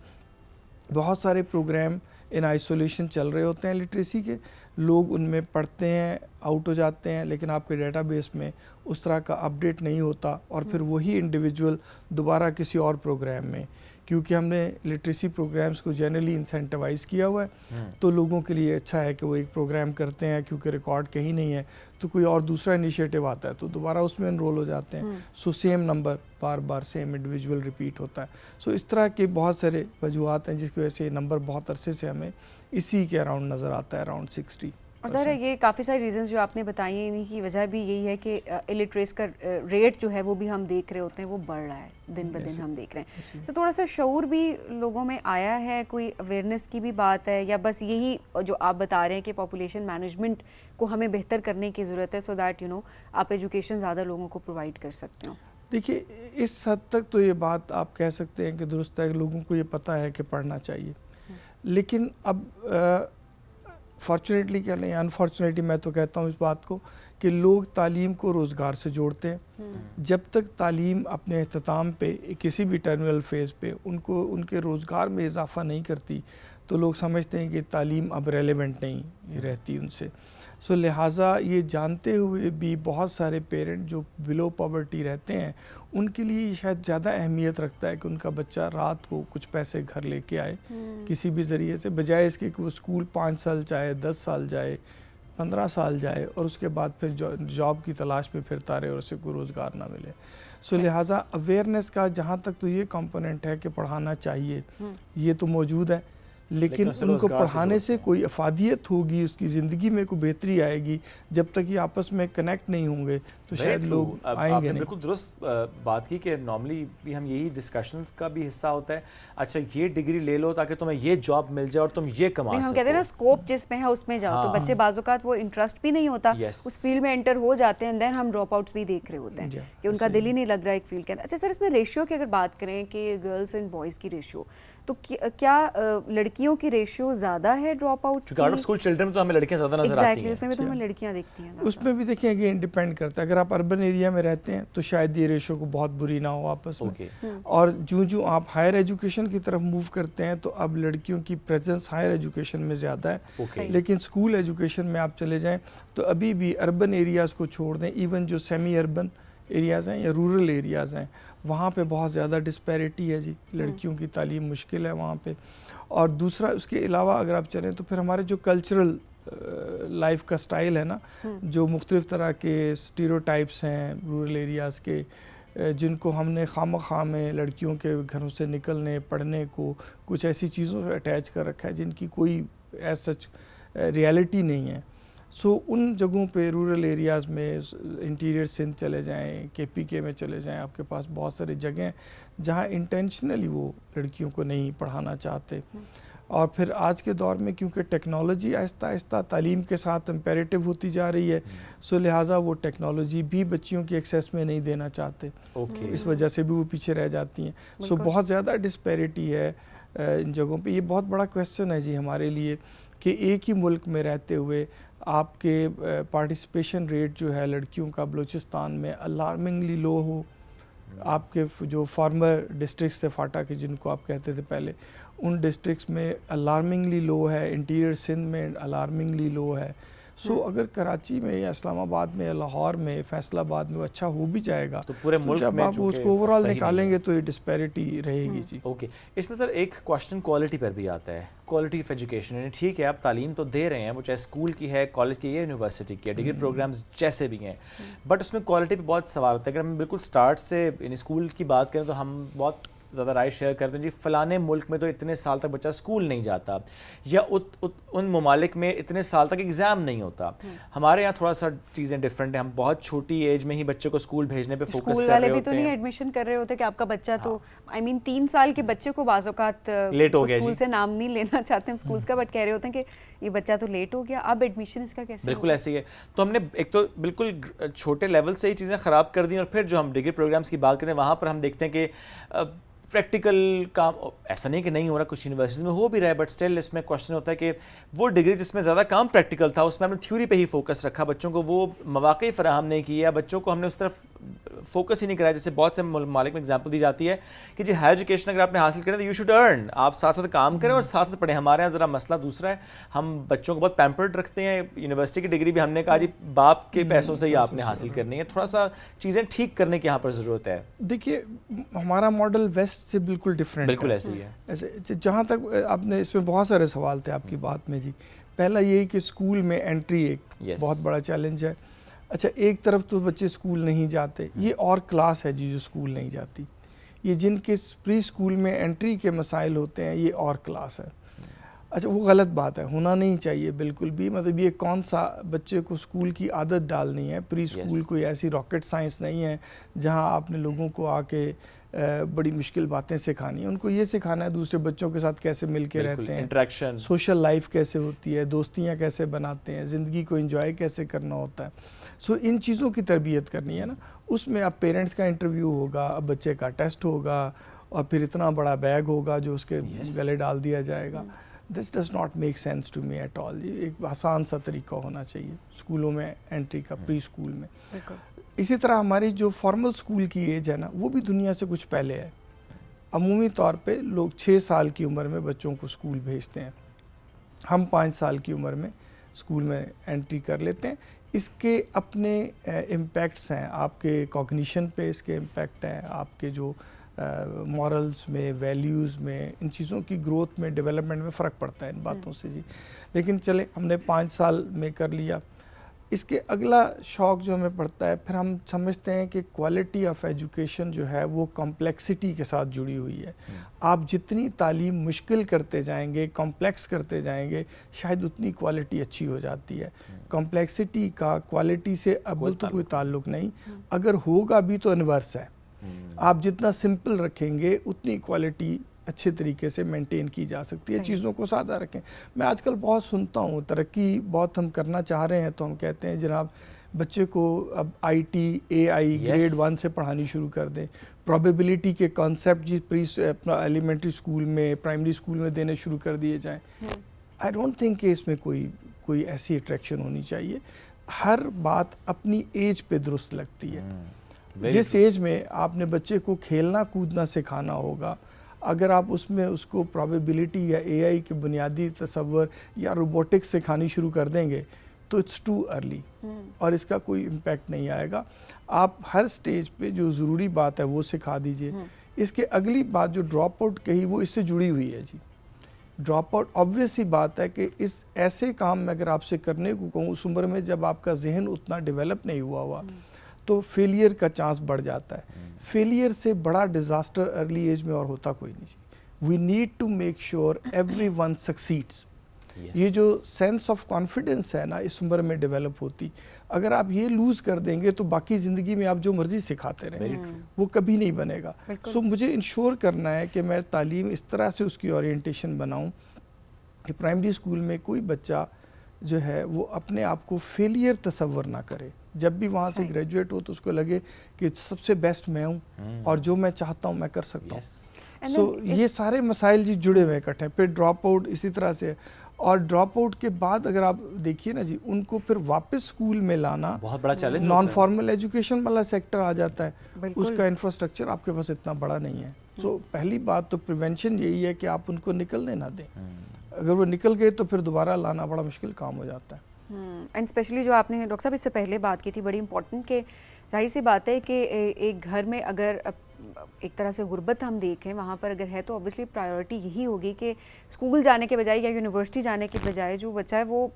بہت سارے پروگرام ان آئسولیشن چل رہے ہوتے ہیں لٹریسی کے, لوگ ان میں پڑھتے ہیں آؤٹ ہو جاتے ہیں, لیکن آپ کے ڈیٹا بیس میں اس طرح کا اپڈیٹ نہیں ہوتا, اور پھر وہی انڈیویجول دوبارہ کسی اور پروگرام میں, کیونکہ ہم نے لٹریسی پروگرامز کو جنرلی انسینٹیوائز کیا ہوا ہے تو لوگوں کے لیے اچھا ہے کہ وہ ایک پروگرام کرتے ہیں, کیونکہ ریکارڈ کہیں نہیں ہے تو کوئی اور دوسرا انیشیٹو آتا ہے تو دوبارہ اس میں انرول ہو جاتے ہیں. سو سیم نمبر بار بار سیم انڈیویجول ریپیٹ ہوتا ہے. سو اس طرح کے بہت سارے وجوہات ہیں جس کی وجہ سے یہ نمبر بہت عرصے سے ہمیں اسی کے اراؤنڈ نظر آتا ہے, اراؤنڈ 60. اور ظاہر ہے یہ کافی ساری ریزنز جو آپ نے بتائی ہیں, انہیں کی وجہ بھی یہی ہے کہ الٹریس کا ریٹ جو ہے وہ بھی ہم دیکھ رہے ہوتے ہیں وہ بڑھ رہا ہے دن بدن ہم دیکھ رہے ہیں. تو تھوڑا سا شعور بھی لوگوں میں آیا ہے, کوئی اویئرنیس کی بھی بات ہے, یا بس یہی جو آپ بتا رہے ہیں کہ پاپولیشن مینجمنٹ کو ہمیں بہتر کرنے کی ضرورت ہے, سو دیٹ آپ ایجوکیشن زیادہ لوگوں کو پرووائڈ کر سکتے ہو؟ دیکھیے اس حد تک تو یہ بات آپ کہہ سکتے ہیں کہ درست ہے کہ لوگوں کو یہ پتہ ہے کہ پڑھنا چاہیے, لیکن اب فارچونیٹلی کہہ لیں, انفارچونیٹلی میں تو کہتا ہوں اس بات کو کہ لوگ تعلیم کو روزگار سے جوڑتے ہیں. جب تک تعلیم اپنے اختتام پہ کسی بھی ٹرمینل فیز پہ ان کے روزگار میں اضافہ نہیں کرتی تو لوگ سمجھتے ہیں کہ تعلیم اب ریلیونٹ نہیں رہتی ان سے. سو لہٰذا یہ جانتے ہوئے بھی بہت سارے پیرنٹ جو بلو پاورٹی رہتے ہیں ان کے لیے شاید زیادہ اہمیت رکھتا ہے کہ ان کا بچہ رات کو کچھ پیسے گھر لے کے آئے کسی بھی ذریعے سے, بجائے اس کے کہ وہ اسکول 5 سال جائے, 10 سال جائے, 15 سال جائے اور اس کے بعد پھر جاب کی تلاش میں پھرتا رہے اور اسے کوئی روزگار نہ ملے. سو لہٰذا اویئرنیس کا جہاں تک تو یہ کمپوننٹ ہے کہ پڑھانا چاہیے, یہ تو موجود ہے, لیکن ان کو پڑھانے سے کوئی افادیت ہوگی, اس کی زندگی میں کوئی بہتری آئے گی, جب تک یہ آپس میں کنیکٹ نہیں ہوں گے تو شاید لوگ آئیں گے نہیں. بالکل درست بات کی کہ نارملی بھی ہم یہی ڈسکشنز کا بھی حصہ ہوتا ہے, اچھا یہ ڈگری لے لو تاکہ تمہیں یہ جاب مل جائے اور تم یہ کما سکو. ہم کہتے ہیں نا اسکوپ جس میں ہے اس میں جاؤ, تو بچے بعض اوقات وہ انٹرسٹ بھی نہیں ہوتا اس فیلڈ میں انٹر ہو جاتے ہیں, دین ہم ڈراپ آؤٹس بھی دیکھ رہے ہوتے ہیں کہ ان کا دل ہی نہیں لگ رہا ایک فیلڈ کے اندر. اچھا سر, اس میں ریشیو کی اگر بات کریں کہ گرلز اینڈ بوائز کی ریشیو, تو کیا لڑکیوں کی ریشیو زیادہ ہے ڈراپ آؤٹس کی؟ اسکول چلڈرن میں تو ہمیں لڑکیاں زیادہ نظر آتی ہیں. اس میں بھی تو ہمیں لڑکیاں دیکھتی ہیں. اس میں بھی دیکھیں کہ ڈیپینڈ کرتا ہے, اگر آپ اربن ایریا میں رہتے ہیں تو شاید یہ ریشو کو بہت بری نہ ہو آپس میں, اور جو آپ ہائر ایجوکیشن کی طرف موو کرتے ہیں تو اب لڑکیوں کی پریزنس ہائر ایجوکیشن میں زیادہ ہے, لیکن اسکول ایجوکیشن میں آپ چلے جائیں تو ابھی بھی اربن ایریاز کو چھوڑ دیں, ایون جو سیمی اربن ایریاز ہیں یا رورل ایریاز ہیں وہاں پہ بہت زیادہ ڈسپیرٹی ہے جی, لڑکیوں کی تعلیم مشکل ہے وہاں پہ. اور دوسرا اس کے علاوہ اگر آپ چلیں تو پھر ہمارے جو کلچرل لائف کا سٹائل ہے نا, جو مختلف طرح کے اسٹیریوٹائپس ہیں رورل ایریاز کے, جن کو ہم نے خواہ میں لڑکیوں کے گھروں سے نکلنے پڑھنے کو کچھ ایسی چیزوں سے اٹیچ کر رکھا ہے جن کی کوئی ایز سچ ریالٹی نہیں ہے. سو ان جگہوں پہ رورل ایریاز میں انٹیریئر سندھ چلے جائیں, KPK میں چلے جائیں, آپ کے پاس بہت ساری جگہیں جہاں انٹینشنلی وہ لڑکیوں کو نہیں پڑھانا چاہتے. اور پھر آج کے دور میں کیونکہ ٹیکنالوجی آہستہ آہستہ تعلیم کے ساتھ امپیریٹو ہوتی جا رہی ہے، سو لہٰذا وہ ٹیکنالوجی بھی بچیوں کی ایکسیس میں نہیں دینا چاہتے، اس وجہ سے بھی وہ پیچھے رہ جاتی ہیں. سو بہت زیادہ ڈسپیرٹی ہے ان جگہوں پہ. یہ بہت بڑا کویسچن ہے جی ہمارے لیے کہ ایک ہی ملک میں رہتے ہوئے آپ کے پارٹیسپیشن ریٹ جو ہے لڑکیوں کا بلوچستان میں الارمنگلی لو ہو. آپ کے جو فارمر ڈسٹرکٹس تھے فاٹا کے جن کو آپ کہتے تھے پہلے، ان ڈسٹرکٹس میں الارمنگلی لو ہے، انٹیریئر سندھ میں الارمنگلی لو ہے. سو اگر کراچی میں یا اسلام آباد میں یا لاہور میں فیصل آباد میں وہ اچھا ہو بھی جائے گا تو پورے ملک جب میں آپ اس کو اوور آل نکالیں گے تو یہ ڈسپیرٹی رہے گی جی. اوکے، اس میں سر ایک کوشچن کوالٹی پر بھی آتا ہے، کوالٹی آف ایجوکیشن. یعنی ٹھیک ہے آپ تعلیم تو دے رہے ہیں، وہ چاہے اسکول کی ہے، کالج کی ہے، یونیورسٹی کی ہے، ڈگری پروگرامز جیسے بھی ہیں، بٹ اس میں کوالٹی پہ بہت سوال ہوتا ہے. اگر ہم بالکل اسٹارٹ سے یعنی اسکول کی بات کریں تو ہم بہت زیادہ رائے شیئر کرتے ہیں جی فلانے ملک میں تو اتنے سال تک بچہ اسکول نہیں جاتا، یا ان ممالک میں اتنے سال تک ایگزام نہیں ہوتا. ہمارے یہاں تھوڑا سا چیزیں ڈفرینٹ ہیں، ہم بہت چھوٹی ایج میں ہی بچے کو اسکول بھیجنے پہ فوکس کر رہے ہوتے ہیں. اسکول والے بھی تو نہیں ایڈمیشن کر رہے ہوتے کہ آپ کا بچہ تو آئی مین 3 سال کے بچے کو بعض اوقات لیٹ ہو گیا اسکول سے نام نہیں لینا چاہتے ہیں اسکولس کا، بٹ کہہ رہے ہوتے ہیں کہ یہ بچہ تو لیٹ ہو گیا، اب ایڈمیشن اس کا کیسے؟ بالکل ایسے ہی ہے. تو ہم نے ایک تو بالکل چھوٹے لیول سے ہی چیزیں خراب کر دیں، اور پھر جو ہم ڈگری پروگرامس کی بات کرتے ہیں وہاں پر ہم دیکھتے ہیں کہ پریکٹیکل کام ایسا نہیں کہ نہیں ہو رہا، کچھ یونیورسٹیز میں ہو بھی رہا ہے، بٹ اسٹل اس میں کوشچن ہوتا ہے کہ وہ ڈگری جس میں زیادہ کام پریکٹیکل تھا اس میں ہم نے تھیوری پہ ہی فوکس رکھا، بچوں کو وہ مواقع فراہم نہیں کیا، بچوں کو ہم نے اس طرف فوکس ہی نہیں کرایا. جیسے بہت سے ممالک میں اگزامپل دی جاتی ہے کہ جی ہائر ایجوکیشن اگر آپ نے حاصل کریں تو یو شوڈ ارن، آپ ساتھ ساتھ کام کریں اور ساتھ ساتھ پڑھیں. ہمارے یہاں ذرا مسئلہ دوسرا ہے، ہم بچوں کو بہت پیمپرڈ رکھتے ہیں. یونیورسٹی کی ڈگری بھی ہم نے کہا جی باپ کے پیسوں سے ہی آپ نے حاصل کرنی ہے. تھوڑا سا چیزیں ٹھیک کرنے کی یہاں پر ضرورت ہے. دیکھیے ہمارا ماڈل ویسٹ سے بالکل ڈفرینٹ، بالکل ایسے ہی ہے. ایسے جہاں تک آپ نے اس میں بہت سارے سوال تھے آپ کی بات میں جی. پہلا یہی کہ اسکول میں انٹری ایک بہت بڑا چیلنج ہے. اچھا ایک طرف تو بچے اسکول نہیں جاتے، یہ اور کلاس ہے جی جو اسکول نہیں جاتی. یہ جن کے پری اسکول میں انٹری کے مسائل ہوتے ہیں یہ اور کلاس ہے. اچھا وہ غلط بات ہے، ہونا نہیں چاہیے بالکل بھی. مطلب یہ کون سا بچے کو اسکول کی عادت ڈالنی ہے. پری اسکول کوئی ایسی راکٹ سائنس نہیں ہے جہاں آپ نے لوگوں کو آ کے بڑی مشکل باتیں سکھانی ہیں. ان کو یہ سکھانا ہے دوسرے بچوں کے ساتھ کیسے مل کے رہتے ہیں، انٹریکشن، سوشل لائف کیسے ہوتی ہے، دوستیاں کیسے بناتے ہیں، زندگی کو انجوائے کیسے کرنا ہوتا ہے. سو ان چیزوں کی تربیت کرنی ہے نا. اس میں اب پیرنٹس کا انٹرویو ہوگا، اب بچے کا ٹیسٹ ہوگا، اور پھر اتنا بڑا بیگ ہوگا جو اس کے گلے ڈال دیا جائے گا. This does not make sense to me at all. ایک آسان سا طریقہ ہونا چاہیے اسکولوں میں انٹری کا، پری اسکول میں. اسی طرح ہماری جو فارمل اسکول کی ایج ہے نا وہ بھی دنیا سے کچھ پہلے ہے. عمومی طور پہ لوگ 6 سال کی عمر میں بچوں کو اسکول بھیجتے ہیں، ہم 5 سال کی عمر میں اسکول میں انٹری کر لیتے ہیں. اس کے اپنے امپیکٹس ہیں آپ کے کوگنیشن پہ، اس کے امپیکٹ ہیں آپ کے جو مورلز میں، ویلیوز میں، ان چیزوں کی گروتھ میں، ڈیولپمنٹ میں فرق پڑتا ہے ان باتوں سے جی. لیکن چلے ہم نے 5 سال میں کر لیا. اس کے اگلا شوق جو ہمیں پڑتا ہے، پھر ہم سمجھتے ہیں کہ کوالٹی آف ایجوکیشن جو ہے وہ کمپلیکسٹی کے ساتھ جڑی ہوئی ہے. آپ جتنی تعلیم مشکل کرتے جائیں گے، کمپلیکس کرتے جائیں گے، شاید اتنی کوالٹی اچھی ہو جاتی ہے. کمپلیکسٹی کا کوالٹی سے اول تو کوئی تعلق نہیں، اگر ہوگا بھی تو انورس ہے. آپ جتنا سمپل رکھیں گے اتنی کوالٹی اچھے طریقے سے مینٹین کی جا سکتی ہے. چیزوں کو سادہ رکھیں. میں آج کل بہت سنتا ہوں ترقی بہت ہم کرنا چاہ رہے ہیں تو ہم کہتے ہیں جناب بچے کو اب I T, a I grade 1 سے پڑھانی شروع کر دیں. پروبیبلٹی کے کانسیپٹ جی اپنا ایلیمنٹری اسکول میں، پرائمری اسکول میں دینے شروع کر دیے جائیں. آئی ڈونٹ تھنک کہ اس میں کوئی ایسی اٹریکشن ہونی چاہیے. ہر بات اپنی ایج پہ درست لگتی ہے. جس ایج میں آپ نے بچے کو کھیلنا کودنا سکھانا ہوگا، اگر آپ اس میں اس کو پروبیبلٹی یا اے آئی کے بنیادی تصور یا روبوٹکس سکھانی شروع کر دیں گے تو اٹس ٹو ارلی، اور اس کا کوئی امپیکٹ نہیں آئے گا. آپ ہر سٹیج پہ جو ضروری بات ہے وہ سکھا دیجئے. اس کے اگلی بات جو ڈراپ آؤٹ کہی وہ اس سے جڑی ہوئی ہے جی. ڈراپ آؤٹ آبویس ہی بات ہے کہ اس ایسے کام میں اگر آپ سے کرنے کو کہوں اس عمر میں جب آپ کا ذہن اتنا ڈیولپ نہیں ہوا تو فیلئر کا چانس بڑھ جاتا ہے. فیلئر سے بڑا ڈیزاسٹر ارلی ایج میں اور ہوتا کوئی نہیں. We need to make sure everyone succeeds. یہ جو سینس آف کانفیڈنس ہے نا اس عمر میں ڈیولپ ہوتی، اگر آپ یہ لوز کر دیں گے تو باقی زندگی میں آپ جو مرضی سکھاتے رہیں وہ کبھی نہیں بنے گا. سو مجھے انشور کرنا ہے کہ میں تعلیم اس طرح سے اس کی اورینٹیشن بناؤں کہ پرائمری اسکول میں کوئی بچہ جو ہے وہ اپنے آپ کو فیلئر تصور نہ کرے. جب بھی وہاں سے گریجویٹ ہو تو اس کو لگے کہ سب سے بیسٹ میں ہوں اور جو میں چاہتا ہوں میں کر سکتا ہوں. سو یہ سارے مسائل جی جڑے ہوئے اکٹھے ہیں. پھر ڈراپ آؤٹ اسی طرح سے, اور ڈراپ آؤٹ کے بعد اگر آپ دیکھیے نا جی, ان کو پھر واپس اسکول میں لانا بہت بڑا چیلنج. نان فارمل ایجوکیشن والا سیکٹر آ جاتا ہے, اس کا انفراسٹرکچر آپ کے پاس اتنا بڑا نہیں ہے. سو پہلی بات تو پریونشن یہی ہے کہ آپ ان کو نکلنے نہ دیں. اگر وہ نکل گئے تو پھر دوبارہ لانا بڑا مشکل کام ہو جاتا ہے. اینڈ اسپیشلی جو آپ نے ڈاکٹر صاحب اس سے پہلے بات کی تھی بڑی امپورٹنٹ, کہ ظاہر سی بات ہے کہ ایک گھر میں اگر ایک طرح سے غربت ہم دیکھیں وہاں پر اگر ہے تو اوبویسلی پرائیورٹی یہی ہوگی کہ اسکول جانے کے بجائے یا یونیورسٹی جانے کے بجائے جو بچہ ہے وہ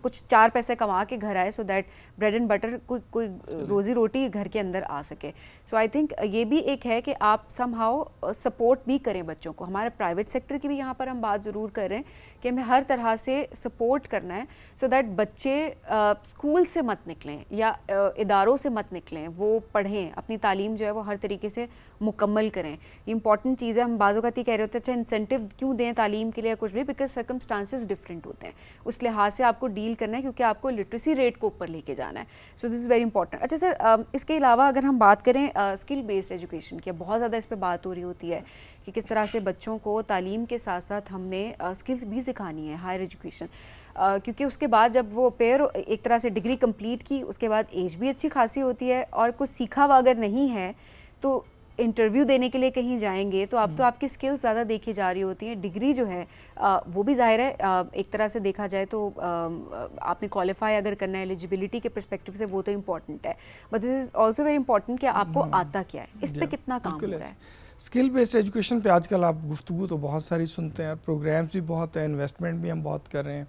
کچھ 4 پیسے کما کے گھر آئے, so that bread and butter کوئی روزی روٹی گھر کے اندر آ سکے. سو آئی تھنک یہ بھی ایک ہے کہ آپ سم ہاؤ سپورٹ بھی کریں بچوں کو. ہمارے پرائیویٹ سیکٹر کی بھی یہاں پر ہم بات ضرور کر رہے ہیں کہ ہمیں ہر طرح سے سپورٹ کرنا ہے, سو دیٹ بچے اسکول سے مت نکلیں یا اداروں سے مت نکلیں, وہ پڑھیں, اپنی تعلیم جو ہے وہ ہر طریقے سے مکمل کریں. یہ امپورٹنٹ چیز ہے. ہم بعض اوقات یہ کہہ رہے ہوتے ہیں اچھا انسینٹیو کیوں دیں تعلیم کے لیے یا کچھ بھی, بیکاز سرکمسٹانسز ڈفرینٹ ہوتے ہیں, اس لحاظ سے آپ کو ڈیل کرنا ہے کیونکہ آپ کو لٹریسی ریٹ کو اوپر لے کے جانا ہے. سو دس از ویری امپورٹنٹ. اچھا سر, اس کے علاوہ اگر ہم بات کریں اسکل بیسڈ ایجوکیشن کی, بہت زیادہ اس پہ بات ہو رہی ہوتی ہے کہ کس طرح سے بچوں کو تعلیم کے ساتھ ساتھ ہم نے اسکلس بھی سکھانی ہے, ہائر ایجوکیشن, کیونکہ اس کے بعد جب وہ پیئر ایک طرح سے ڈگری کمپلیٹ کی, اس کے بعد ایج بھی اچھی خاصی ہوتی ہے, اور کچھ سیکھا ہوا اگر نہیں ہے تو انٹرویو دینے کے لیے کہیں جائیں گے تو اب تو آپ کی اسکلز زیادہ دیکھی جا رہی ہوتی ہیں. ڈگری جو ہے وہ بھی ظاہر ہے ایک طرح سے دیکھا جائے تو آپ نے کوالیفائی اگر کرنا ہے ایلیجیبلٹی کے پرسپیکٹیو سے, وہ تو امپورٹنٹ ہے, but this is also very important کہ آپ کو آتا کیا ہے, اس پہ کتنا کام ہو رہا ہے. اسکل بیسڈ ایجوکیشن پہ آج کل آپ گفتگو تو بہت ساری سنتے ہیں, پروگرامس بھی بہت ہیں, انویسٹمنٹ بھی ہم بہت کر رہے ہیں.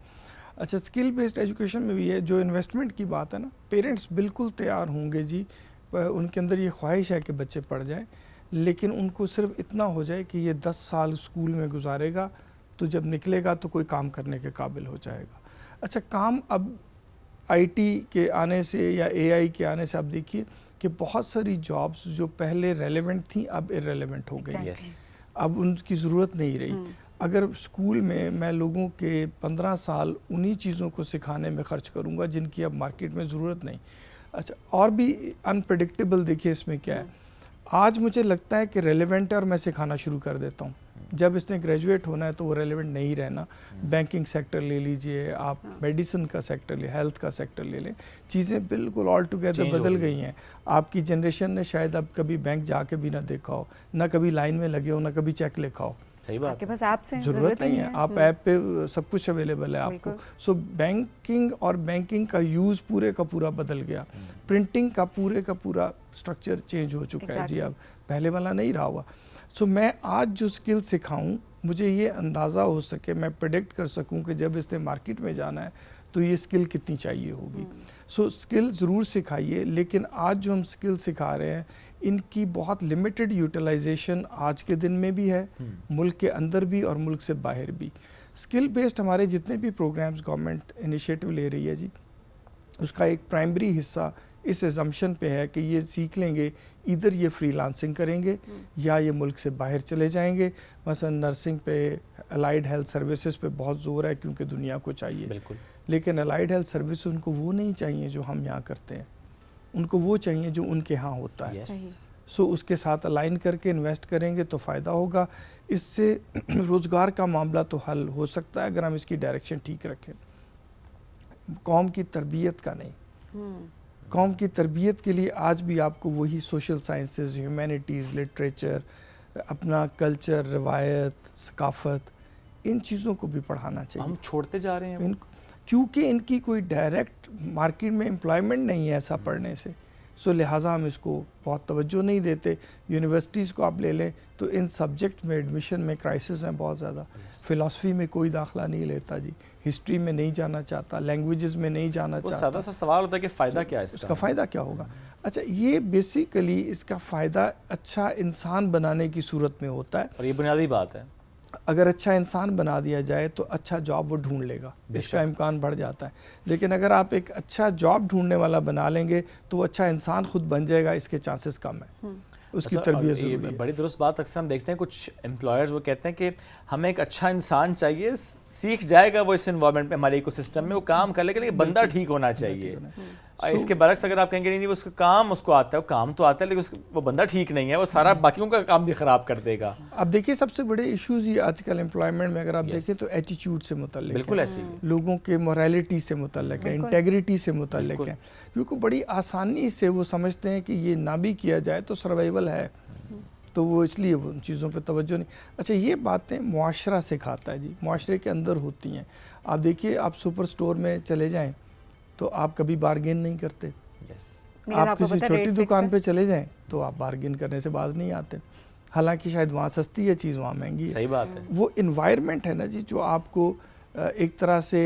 اچھا, اسکل بیسڈ ایجوکیشن میں بھی ہے جو انویسٹمنٹ کی بات ہے نا, پیرنٹس بالکل تیار ہوں گے جی, ان کے اندر یہ خواہش ہے کہ بچے پڑھ جائیں, لیکن ان کو صرف اتنا ہو جائے کہ یہ 10 سال اسکول میں گزارے گا تو جب نکلے گا تو کوئی کام کرنے کے قابل ہو جائے گا. اچھا, کام اب آئی ٹی کے آنے سے یا اے آئی کے آنے سے آپ دیکھیے کہ بہت ساری جابس جو پہلے ریلیونٹ تھیں اب ارریلیونٹ ہو گئی. اب ان کی ضرورت نہیں رہی. اگر اسکول میں لوگوں کے 15 سال انہی چیزوں کو سکھانے میں خرچ کروں گا جن کی اب مارکیٹ میں ضرورت نہیں. اچھا, اور بھی انپریڈکٹیبل دیکھیے اس میں کیا ہے. آج مجھے لگتا ہے کہ ریلیونٹ ہے اور میں سکھانا شروع کر دیتا ہوں. جب اس نے گریجویٹ ہونا ہے تو وہ ریلیونٹ نہیں رہنا. بینکنگ سیکٹر لے لیجئے آپ, میڈیسن کا سیکٹر لے, ہیلتھ کا سیکٹر لے لیں, چیزیں بالکل آل ٹوگیدر بدل گئی ہیں. آپ کی جنریشن نے شاید اب کبھی بینک جا کے بھی نہ دیکھا ہو, نہ کبھی لائن میں لگے ہو, نہ کبھی چیک لکھا ہو. صحیح بات, آپ کے پاس ایپ سے ضرورت نہیں ہے, آپ ایپ پہ سب کچھ اویلیبل ہے آپ کو. سو بینکنگ اور بینکنگ کا یوز پورے کا پورا بدل گیا. پرنٹنگ کا پورے کا پورا اسٹرکچر چینج ہو چکا ہے جی, اب پہلے والا نہیں رہا ہوا. سو میں آج جو اسکل سکھاؤں مجھے یہ اندازہ ہو سکے, میں پریڈکٹ کر سکوں کہ جب اس نے مارکیٹ میں جانا ہے تو یہ اسکل کتنی چاہیے ہوگی. سو اسکل ضرور سکھائیے, لیکن آج جو ہم اسکل سکھا رہے ہیں ان کی بہت لمیٹڈ یوٹیلائزیشن آج کے دن میں بھی ہے, ملک کے اندر بھی اور ملک سے باہر بھی. اسکل بیسڈ ہمارے جتنے بھی پروگرامز گورنمنٹ انیشیٹو لے رہی ہے جی, اس کا ایک پرائمری حصہ اس ایزمپشن پہ ہے کہ یہ سیکھ لیں گے, ادھر یہ فری لانسنگ کریں گے یا یہ ملک سے باہر چلے جائیں گے. مثلا نرسنگ پہ, الائیڈ ہیلتھ سروسز پہ بہت زور ہے کیونکہ دنیا کو چاہیے, لیکن الائیڈ ہیلتھ سروسز ان کو وہ نہیں چاہیے جو ہم یہاں کرتے ہیں, ان کو وہ چاہیے جو ان کے ہاں ہوتا ہے. سو اس کے ساتھ الائن کر کے انویسٹ کریں گے تو فائدہ ہوگا. اس سے روزگار کا معاملہ تو حل ہو سکتا ہے اگر ہم اس کی ڈائریکشن ٹھیک رکھیں. قوم کی تربیت کا نہیں, قوم کی تربیت کے لیے آج بھی آپ کو وہی سوشل سائنسز, ہیومینٹیز, لٹریچر, اپنا کلچر, روایت, ثقافت, ان چیزوں کو بھی پڑھانا چاہیے. ہم چھوڑتے جا رہے ہیں کیونکہ ان کی کوئی ڈائریکٹ مارکیٹ میں امپلائمنٹ نہیں ہے ایسا پڑھنے سے. سو لہٰذا ہم اس کو بہت توجہ نہیں دیتے. یونیورسٹیز کو آپ لے لیں تو ان سبجیکٹ میں ایڈمیشن میں کرائسس ہیں بہت زیادہ. فلاسفی میں کوئی داخلہ نہیں لیتا جی, ہسٹری میں نہیں جانا چاہتا, لینگویجز میں نہیں جانا چاہتا. سادہ سا سوال ہوتا ہے کہ فائدہ کیا ہے اس کا فائدہ کیا ہوگا. اچھا, یہ بیسیکلی اس کا فائدہ اچھا انسان بنانے کی صورت میں ہوتا ہے, اور یہ بنیادی بات ہے. اگر اچھا انسان بنا دیا جائے تو اچھا جاب وہ ڈھونڈ لے گا, اس کا امکان بڑھ جاتا ہے. لیکن اگر آپ ایک اچھا جاب ڈھونڈنے والا بنا لیں گے تو وہ اچھا انسان خود بن جائے گا, اس کے چانسز کم ہیں. اس کی تربیت ضروری ہے. بڑی درست بات. اکثر ہم دیکھتے ہیں کچھ امپلائرز وہ کہتے ہیں کہ ہمیں ایک اچھا انسان چاہیے, سیکھ جائے گا وہ اس انوائرمنٹ میں, ہمارے ایکو سسٹم میں, وہ کام کر لے گا, لیکن بندہ ٹھیک ہونا چاہیے. اس کے برعکس اگر آپ کہیں گے نہیں وہ اس کا کام اس کو آتا ہے, وہ کام تو آتا ہے لیکن وہ بندہ ٹھیک نہیں ہے, وہ سارا باقیوں کا کام بھی خراب کر دے گا. اب دیکھیے سب سے بڑے ایشوز یہ آج کل امپلائمنٹ میں اگر آپ دیکھیں تو ایٹیچیوڈ سے متعلق, بالکل ایسے ہی لوگوں کے مورالٹی سے متعلق ہے, انٹیگریٹی سے متعلق ہے, کیونکہ بڑی آسانی سے وہ سمجھتے ہیں کہ یہ نہ بھی کیا جائے تو سروائیول ہے, تو وہ اس لیے وہ ان چیزوں پہ توجہ نہیں. اچھا یہ باتیں معاشرہ سکھاتا ہے جی, معاشرے کے اندر ہوتی ہیں. آپ دیکھیے آپ سپر اسٹور میں چلے جائیں تو آپ کبھی بارگین نہیں کرتے, آپ کسی چھوٹی دکان پہ چلے جائیں تو آپ بارگین کرنے سے باز نہیں آتے, حالانکہ شاید وہاں سستی ہے چیز, وہاں مہنگی ہے. صحیح بات ہے. وہ انوائرمنٹ ہے نا جی جو آپ کو ایک طرح سے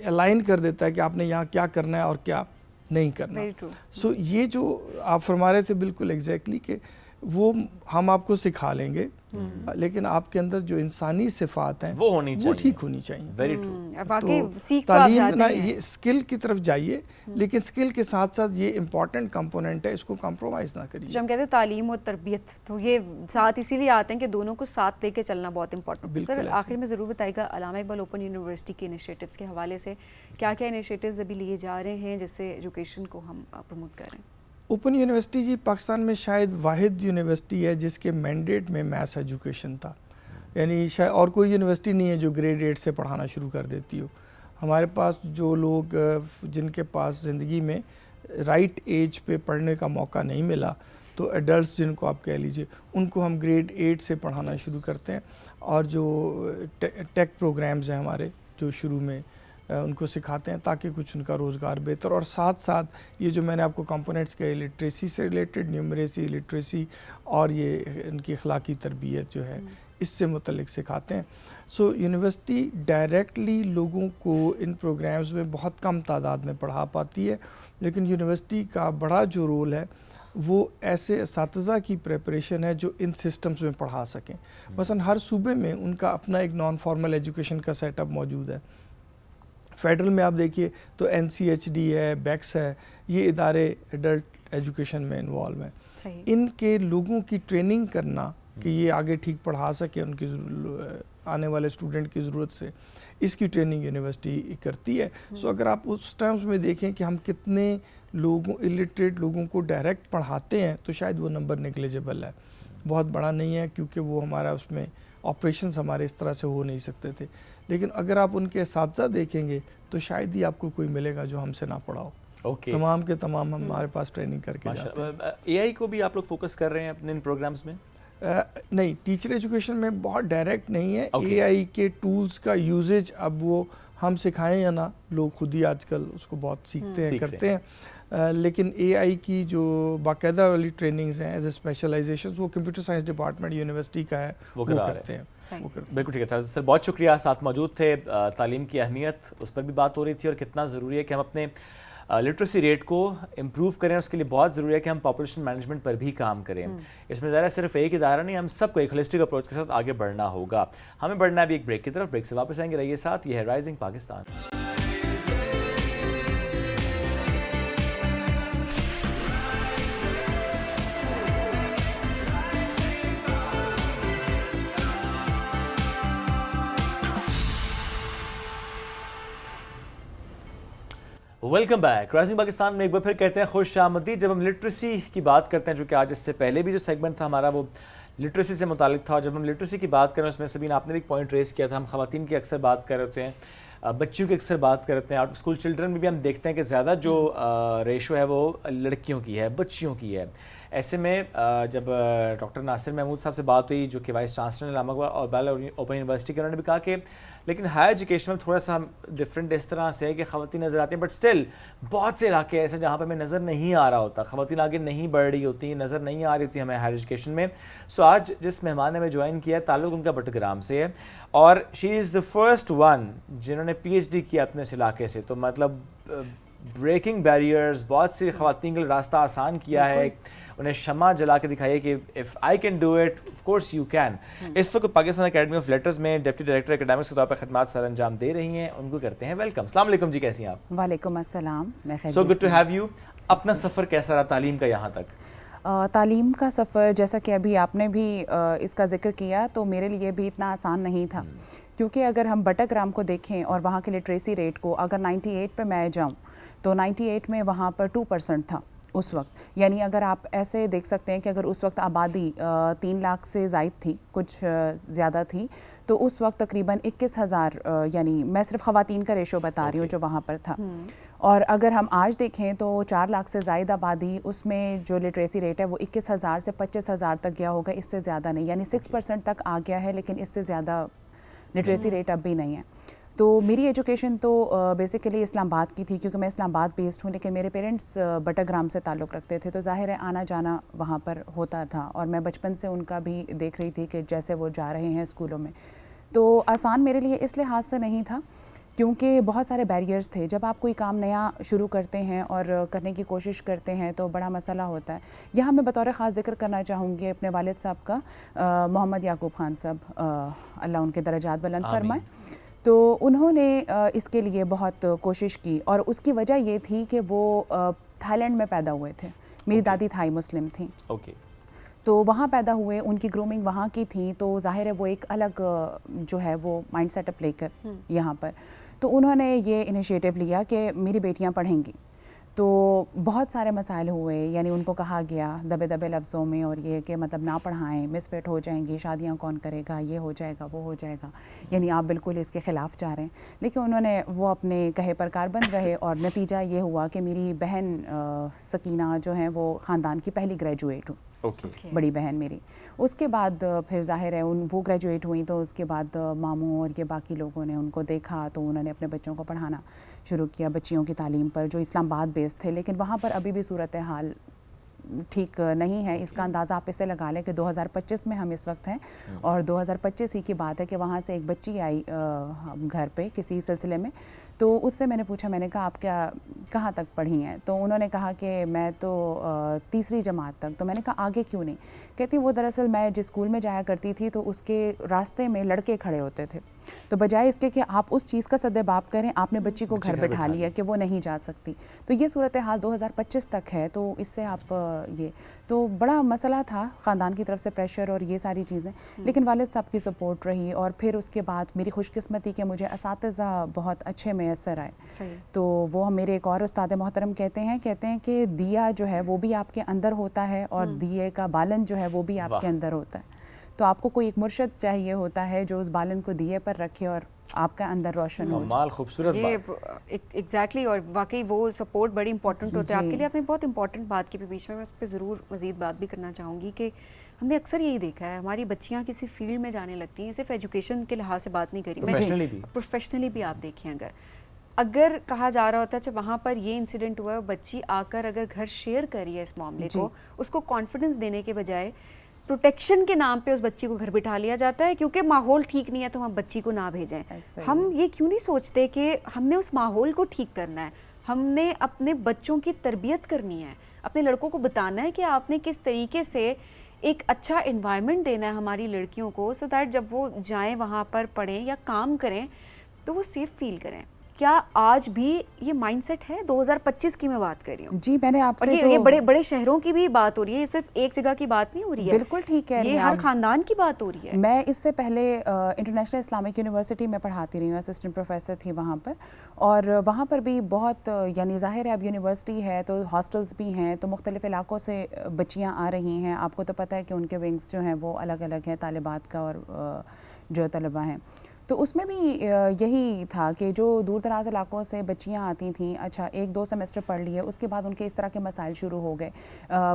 الائن کر دیتا ہے کہ آپ نے یہاں کیا کرنا ہے اور کیا نہیں کرنا. سو یہ جو آپ فرما رہے تھے بالکل ایگزیکٹلی کہ وہ ہم آپ کو سکھا لیں گے, لیکن آپ کے اندر جو انسانی صفات ہیں وہ ہونی چاہیے, وہ ٹھیک ہونی چاہیے. Very true. تو تعلیم نا یہ اسکل کی طرف جائیے, لیکن اسکل کے ساتھ ساتھ یہ امپورٹنٹ کمپوننٹ ہے, اس کو کمپرومائز نہ کریے. جو ہم کہتے ہیں تعلیم اور تربیت, تو یہ ساتھ اسی لیے آتے ہیں کہ دونوں کو ساتھ لے کے چلنا بہت امپورٹنٹ. سر آخر میں ضرور بتائے گا علامہ اقبال اوپن یونیورسٹی کے انیشیٹیوز کے حوالے سے کیا کیا انیشیٹیوز ابھی لیے جا رہے ہیں جس سے ایجوکیشن کو ہم پروموٹ کر رہے ہیں؟ اوپن یونیورسٹی جی پاکستان میں شاید واحد یونیورسٹی ہے جس کے مینڈیٹ میں میتھس ایجوکیشن تھا, یعنی شاید اور کوئی یونیورسٹی نہیں ہے جو گریڈ 8 سے پڑھانا شروع کر دیتی ہو. ہمارے پاس جو لوگ جن کے پاس زندگی میں رائٹ ایج پہ پڑھنے کا موقع نہیں ملا, تو ایڈلٹس جن کو آپ کہہ لیجئے, ان کو ہم گریڈ 8 سے پڑھانا شروع کرتے ہیں. اور جو ٹیک پروگرامز ہیں ہمارے جو شروع میں ان کو سکھاتے ہیں تاکہ کچھ ان کا روزگار بہتر, اور ساتھ ساتھ یہ جو میں نے آپ کو کمپوننٹس کہے لٹریسی سے ریلیٹڈ, نیومریسی, لٹریسی اور یہ ان کی اخلاقی تربیت جو ہے اس سے متعلق سکھاتے ہیں. سو یونیورسٹی ڈائریکٹلی لوگوں کو ان پروگرامز میں بہت کم تعداد میں پڑھا پاتی ہے, لیکن یونیورسٹی کا بڑا جو رول ہے وہ ایسے اساتذہ کی پریپریشن ہے جو ان سسٹمز میں پڑھا سکیں. مثلا ہر صوبے میں ان کا اپنا ایک نان فارمل ایجوکیشن کا سیٹ اپ موجود ہے. فیڈرل میں آپ دیکھیے تو NCHD ہے, بیکس ہے, یہ ادارے ایڈلٹ ایجوکیشن میں انوالو ہیں. ان کے لوگوں کی ٹریننگ کرنا کہ یہ آگے ٹھیک پڑھا سکے ان کی آنے والے اسٹوڈنٹ کی ضرورت سے, اس کی ٹریننگ یونیورسٹی کرتی ہے. سو اگر آپ اس ٹرمز میں دیکھیں کہ ہم کتنے لوگوں الٹریٹ لوگوں کو ڈائریکٹ پڑھاتے ہیں تو شاید وہ نمبر نیگلیجبل ہے, بہت بڑا نہیں ہے, کیونکہ وہ ہمارا اس میں آپریشنز ہمارے اس طرح سے ہو نہیں سکتے تھے. لیکن اگر آپ ان کے اساتذہ دیکھیں گے تو شاید ہی آپ کو کوئی ملے گا جو ہم سے نہ پڑھا ہو. تمام کے تمام ہمارے پاس ٹریننگ کر کے جاتے ہیں. AI کو بھی آپ لوگ فوکس کر رہے ہیں اپنے ان پروگرامز میں؟ نہیں, ٹیچر ایجوکیشن میں بہت ڈائریکٹ نہیں ہے. AI کے ٹولز کا یوزیج اب وہ ہم سکھائیں یا نہ, لوگ خود ہی آج کل اس کو بہت سیکھتے ہیں, کرتے ہیں. لیکن AI کی جو باقاعدہ والی ٹریننگز ہیں ایز اے اسپیشلائزیشنز وہ کمپیوٹر سائنس ڈپارٹمنٹ یونیورسٹی کا ہے, وہ کرتے ہیں. بالکل ٹھیک ہے سر, بہت شکریہ, ساتھ موجود تھے. تعلیم کی اہمیت اس پر بھی بات ہو رہی تھی اور کتنا ضروری ہے کہ ہم اپنے لٹریسی ریٹ کو امپروو کریں. اس کے لیے بہت ضروری ہے کہ ہم پاپولیشن مینجمنٹ پر بھی کام کریں. اس میں ظاہر صرف ایک ادارہ نہیں, ہم سب کو ایک ہولسٹک اپروچ کے ساتھ آگے بڑھنا ہوگا. ہمیں بڑھنا ہے بھی ایک بریک کی طرف, بریک سے واپس آئیں گے, رہیے ساتھ. یہ ہے rising Pakistan. Welcome back. Rising Pakistan میں ایک بار پھر کہتے ہیں خوش آمدید. جب ہم لٹریسی کی بات کرتے ہیں, جو کہ آج اس سے پہلے بھی جو سیگمنٹ تھا ہمارا وہ لٹریسی سے متعلق تھا, جب ہم لٹریسی کی بات کریں اس میں سبین آپ نے بھی ایک پوائنٹ ریز کیا تھا, ہم خواتین کی اکثر بات کر رہے ہیں, بچیوں کی اکثر بات کرتے ہیں, آؤٹ آف اسکول چلڈرن میں بھی ہم دیکھتے ہیں کہ زیادہ جو ریشو ہے وہ لڑکیوں کی ہے, بچیوں کی ہے. ایسے میں جب ڈاکٹر ناصر محمود صاحب سے بات ہوئی جو کہ وائس چانسلر علامہ اقبال اوپن یونیورسٹی کے, انہوں نے بھی کہا کہ لیکن ہائر ایجوکیشن میں تھوڑا سا ڈفرینٹ اس طرح سے ہے کہ خواتین نظر آتی ہیں, بٹ اسٹل بہت سے علاقے ایسے جہاں پہ ہمیں نظر نہیں آ رہا ہوتا, خواتین آگے نہیں بڑھ رہی ہوتی, نظر نہیں آ رہی ہوتی ہمیں ہائر ایجوکیشن میں. سو آج جس مہمان نے ہمیں جوائن کیا ہے تعلق ان کا بٹگرام سے ہے, اور شی از دا فرسٹ ون جنہوں نے PhD کیا اپنے اس علاقے سے. تو مطلب بریکنگ بیریئرز, بہت سی خواتین کے راستہ آسان کیا ہے, انہیں شمع جلا کے دکھائیے کہ if I can do it, of course you can. اس وقت پاکستان اکیڈمی آف لیٹرز میں ڈپٹی ڈائریکٹر اکیڈمکس کے طور پر خدمات سر انجام دے رہی ہیں, ان کو کرتے ہیں ویلکم. السلام علیکم جی, کیسی ہیں آپ؟ وعلیکم السلام, میں so good to have you. اپنا سفر کیسا رہا تعلیم کا یہاں تک؟ تعلیم کا سفر جیسا کہ ابھی آپ نے بھی اس کا ذکر کیا تو میرے لیے بھی اتنا آسان نہیں تھا، کیونکہ اگر ہم بٹاگرام کو دیکھیں اور وہاں کے لٹریسی ریٹ کو، اگر 98 پہ میں جاؤں تو 98 میں وہاں پر 2% تھا اس وقت. یعنی اگر آپ ایسے دیکھ سکتے ہیں کہ اگر اس وقت آبادی 3 لاکھ سے زائد تھی، کچھ زیادہ تھی، تو اس وقت تقریباً 21,000، یعنی میں صرف خواتین کا ریشو بتا رہی ہوں جو وہاں پر تھا. اور اگر ہم آج دیکھیں تو 4 لاکھ سے زائد آبادی، اس میں جو لٹریسی ریٹ ہے وہ 21,000 سے 25,000 تک گیا ہوگا، اس سے زیادہ نہیں. یعنی 6% تک آ گیا ہے، لیکن اس سے زیادہ لٹریسی ریٹ اب بھی نہیں ہے. تو میری ایجوکیشن تو بیسیکلی اسلام آباد کی تھی، کیونکہ میں اسلام آباد بیسڈ ہوں، لیکن میرے پیرنٹس بٹاگرام سے تعلق رکھتے تھے، تو ظاہر ہے آنا جانا وہاں پر ہوتا تھا، اور میں بچپن سے ان کا بھی دیکھ رہی تھی کہ جیسے وہ جا رہے ہیں اسکولوں میں. تو آسان میرے لیے اس لحاظ سے نہیں تھا کیونکہ بہت سارے بیریئرز تھے. جب آپ کوئی کام نیا شروع کرتے ہیں اور کرنے کی کوشش کرتے ہیں تو بڑا مسئلہ ہوتا ہے. یہاں میں بطور خاص ذکر کرنا چاہوں گی اپنے والد صاحب کا، محمد یعقوب خان صاحب، اللہ ان کے درجات بلند فرمائے. تو انہوں نے اس کے لیے بہت کوشش کی، اور اس کی وجہ یہ تھی کہ وہ تھائی لینڈ میں پیدا ہوئے تھے. میری دادی تھائی مسلم تھیں، تو وہاں پیدا ہوئے، ان کی گرومنگ وہاں کی تھی، تو ظاہر ہے وہ ایک الگ جو ہے وہ مائنڈ سیٹ اپ لے کر یہاں پر. تو انہوں نے یہ انیشیٹو لیا کہ میری بیٹیاں پڑھیں گی. تو بہت سارے مسائل ہوئے، یعنی ان کو کہا گیا دبے دبے لفظوں میں، اور یہ کہ مطلب نہ پڑھائیں، مس فٹ ہو جائیں گی، شادیاں کون کرے گا، یہ ہو جائے گا، وہ ہو جائے گا، یعنی آپ بالکل اس کے خلاف جا رہے ہیں. لیکن انہوں نے وہ اپنے کہے پر کاربند رہے، اور نتیجہ یہ ہوا کہ میری بہن سکینہ جو ہیں وہ خاندان کی پہلی گریجویٹ ہوں، بڑی بہن میری. اس کے بعد پھر ظاہر ہے وہ گریجویٹ ہوئیں، تو اس کے بعد ماموں اور یہ باقی لوگوں نے ان کو دیکھا، تو انہوں نے اپنے بچوں کو پڑھانا شروع کیا، بچیوں کی تعلیم پر، جو اسلام آباد بیس تھے. لیکن وہاں پر ابھی بھی صورتحال ٹھیک نہیں ہے. اس کا اندازہ آپ اسے لگا لیں کہ 2025 میں ہم اس وقت ہیں، اور 2025 ہی کی بات ہے کہ وہاں سے ایک بچی آئی گھر پہ کسی سلسلے میں. تو اس سے میں نے پوچھا، میں نے کہا آپ کیا کہاں تک پڑھی ہیں؟ تو انہوں نے کہا کہ میں تو 3ری جماعت تک. تو میں نے کہا آگے کیوں نہیں؟ کہتی وہ دراصل میں جس اسکول میں جایا کرتی تھی تو اس کے راستے میں لڑکے کھڑے ہوتے تھے، تو بجائے اس کے کہ آپ اس چیز کا سدباب کریں، آپ نے بچی کو گھر بٹھا لیا کہ وہ نہیں جا سکتی. تو یہ صورتحال 2025 تک ہے. تو اس سے آپ یہ تو بڑا مسئلہ تھا، خاندان کی طرف سے پریشر اور یہ ساری چیزیں. لیکن والد صاحب کی سپورٹ رہی، اور پھر اس کے بعد میری خوش قسمتی کہ مجھے اساتذہ بہت اچھے میسر آئے. تو وہ میرے ایک اور استاد محترم کہتے ہیں کہ دیا جو ہے وہ بھی آپ کے اندر ہوتا ہے، اور دیے کا بالن جو ہے وہ بھی آپ کے اندر ہوتا ہے. تو آپ کو کوئی ایک مرشد چاہیے ہوتا ہے جو اس بالن کو دیے پر رکھے اور آپ کا اندر روشن ہو جائے. خوبصورت بات ایگزیکٹلی. اور واقعی وہ سپورٹ بڑی امپورٹنٹ ہوتا ہے آپ کے لیے. آپ نے بہت امپورٹنٹ بات کی بیچ میں اس پہ ضرور مزید بات بھی کرنا چاہوں گی کہ ہم نے اکثر یہی دیکھا ہے، ہماری بچیاں کسی فیلڈ میں جانے لگتی ہیں، صرف ایجوکیشن کے لحاظ سے بات نہیں کری، پروفیشنلی بھی آپ دیکھیں، اگر کہا جا رہا ہوتا ہے جب وہاں پر یہ انسیڈنٹ ہوا ہے، بچی آ کر اگر گھر شیئر کری ہے اس معاملے کو، اس کو کانفیڈنس دینے کے بجائے پروٹیکشن کے نام پہ اس بچی کو گھر بٹھا لیا جاتا ہے کیونکہ ماحول ٹھیک نہیں ہے تو ہم بچی کو نہ بھیجیں. ہم یہ کیوں نہیں سوچتے کہ ہم نے اس ماحول کو ٹھیک کرنا ہے، ہم نے اپنے بچوں کی تربیت کرنی ہے، اپنے لڑکوں کو بتانا ہے کہ آپ نے کس طریقے سے ایک اچھا انوائرمنٹ دینا ہے ہماری لڑکیوں کو، سو دیٹ جب وہ جائیں وہاں پر پڑھیں یا کام کریں تو وہ سیف فیل کریں. کیا آج بھی یہ مائنڈ سیٹ ہے؟ 2025 کی میں بات کر رہی ہوں. جی میں نے آپ سے یہ بڑے بڑے شہروں کی بھی بات ہو رہی ہے، یہ صرف ایک جگہ کی بات نہیں ہو رہی ہے. بالکل ٹھیک ہے، یہ ہر خاندان کی بات ہو رہی ہے. میں اس سے پہلے انٹرنیشنل اسلامک یونیورسٹی میں پڑھاتی رہی ہوں، اسسٹنٹ پروفیسر تھی وہاں پر، اور وہاں پر بھی بہت یعنی ظاہر ہے اب یونیورسٹی ہے تو ہاسٹلز بھی ہیں، تو مختلف علاقوں سے بچیاں آ رہی ہیں. آپ کو تو پتہ ہے کہ ان کے ونگز جو ہیں وہ الگ الگ ہیں، طالبات کا اور جو طلباء ہیں. تو اس میں بھی یہی تھا کہ جو دور دراز علاقوں سے بچیاں آتی تھیں، اچھا 1-2 سیمسٹر پڑھ لیے، اس کے بعد ان کے اس طرح کے مسائل شروع ہو گئے.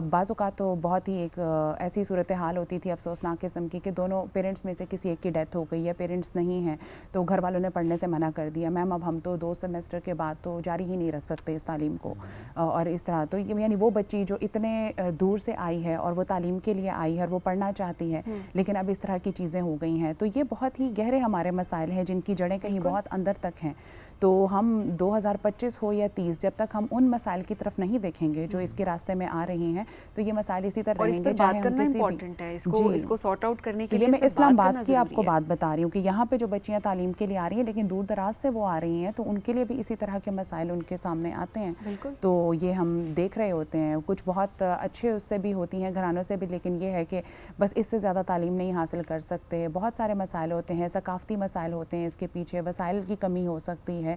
بعض اوقات تو بہت ہی ایک ایسی صورتحال ہوتی تھی افسوسناک قسم کی کہ دونوں پیرنٹس میں سے کسی ایک کی ڈیتھ ہو گئی ہے، پیرنٹس نہیں ہیں تو گھر والوں نے پڑھنے سے منع کر دیا، میم اب ہم تو 2 سیمسٹر کے بعد تو جاری ہی نہیں رکھ سکتے اس تعلیم کو. اور اس طرح تو یعنی وہ بچی جو اتنے دور سے آئی ہے اور وہ تعلیم کے لیے آئی ہے اور وہ پڑھنا چاہتی ہے، لیکن اب اس طرح کی چیزیں ہو گئی ہیں. تو یہ بہت ہی گہرے ہمارے مسائل ہیں جن کی جڑیں کہیں بہت اندر تک ہیں. تو ہم 2025 ہو یا 30 جب تک ہم ان مسائل کی طرف نہیں دیکھیں گے جو اس کے راستے میں آ رہی ہیں تو یہ مسائل اسی طرح رہیں گے. بات کرنا امپورٹنٹ ہے, اس کو سارٹ آؤٹ کرنے کے لیے میں اسلام آباد کی آپ کو بات بتا رہی ہوں کہ یہاں پہ جو بچیاں تعلیم کے لیے آ رہی ہیں لیکن دور دراز سے وہ آ رہی ہیں تو ان کے لیے بھی اسی طرح کے مسائل ان کے سامنے آتے ہیں. تو یہ ہم دیکھ رہے ہوتے ہیں. کچھ بہت اچھے اس سے بھی ہوتی ہیں گھرانوں سے بھی, لیکن یہ ہے کہ بس اس سے زیادہ تعلیم نہیں حاصل کر سکتے. بہت سارے مسائل ہوتے ہیں, ثقافتی مسائل ہوتے ہیں, اس کے پیچھے وسائل کی کمی ہو سکتی ہے,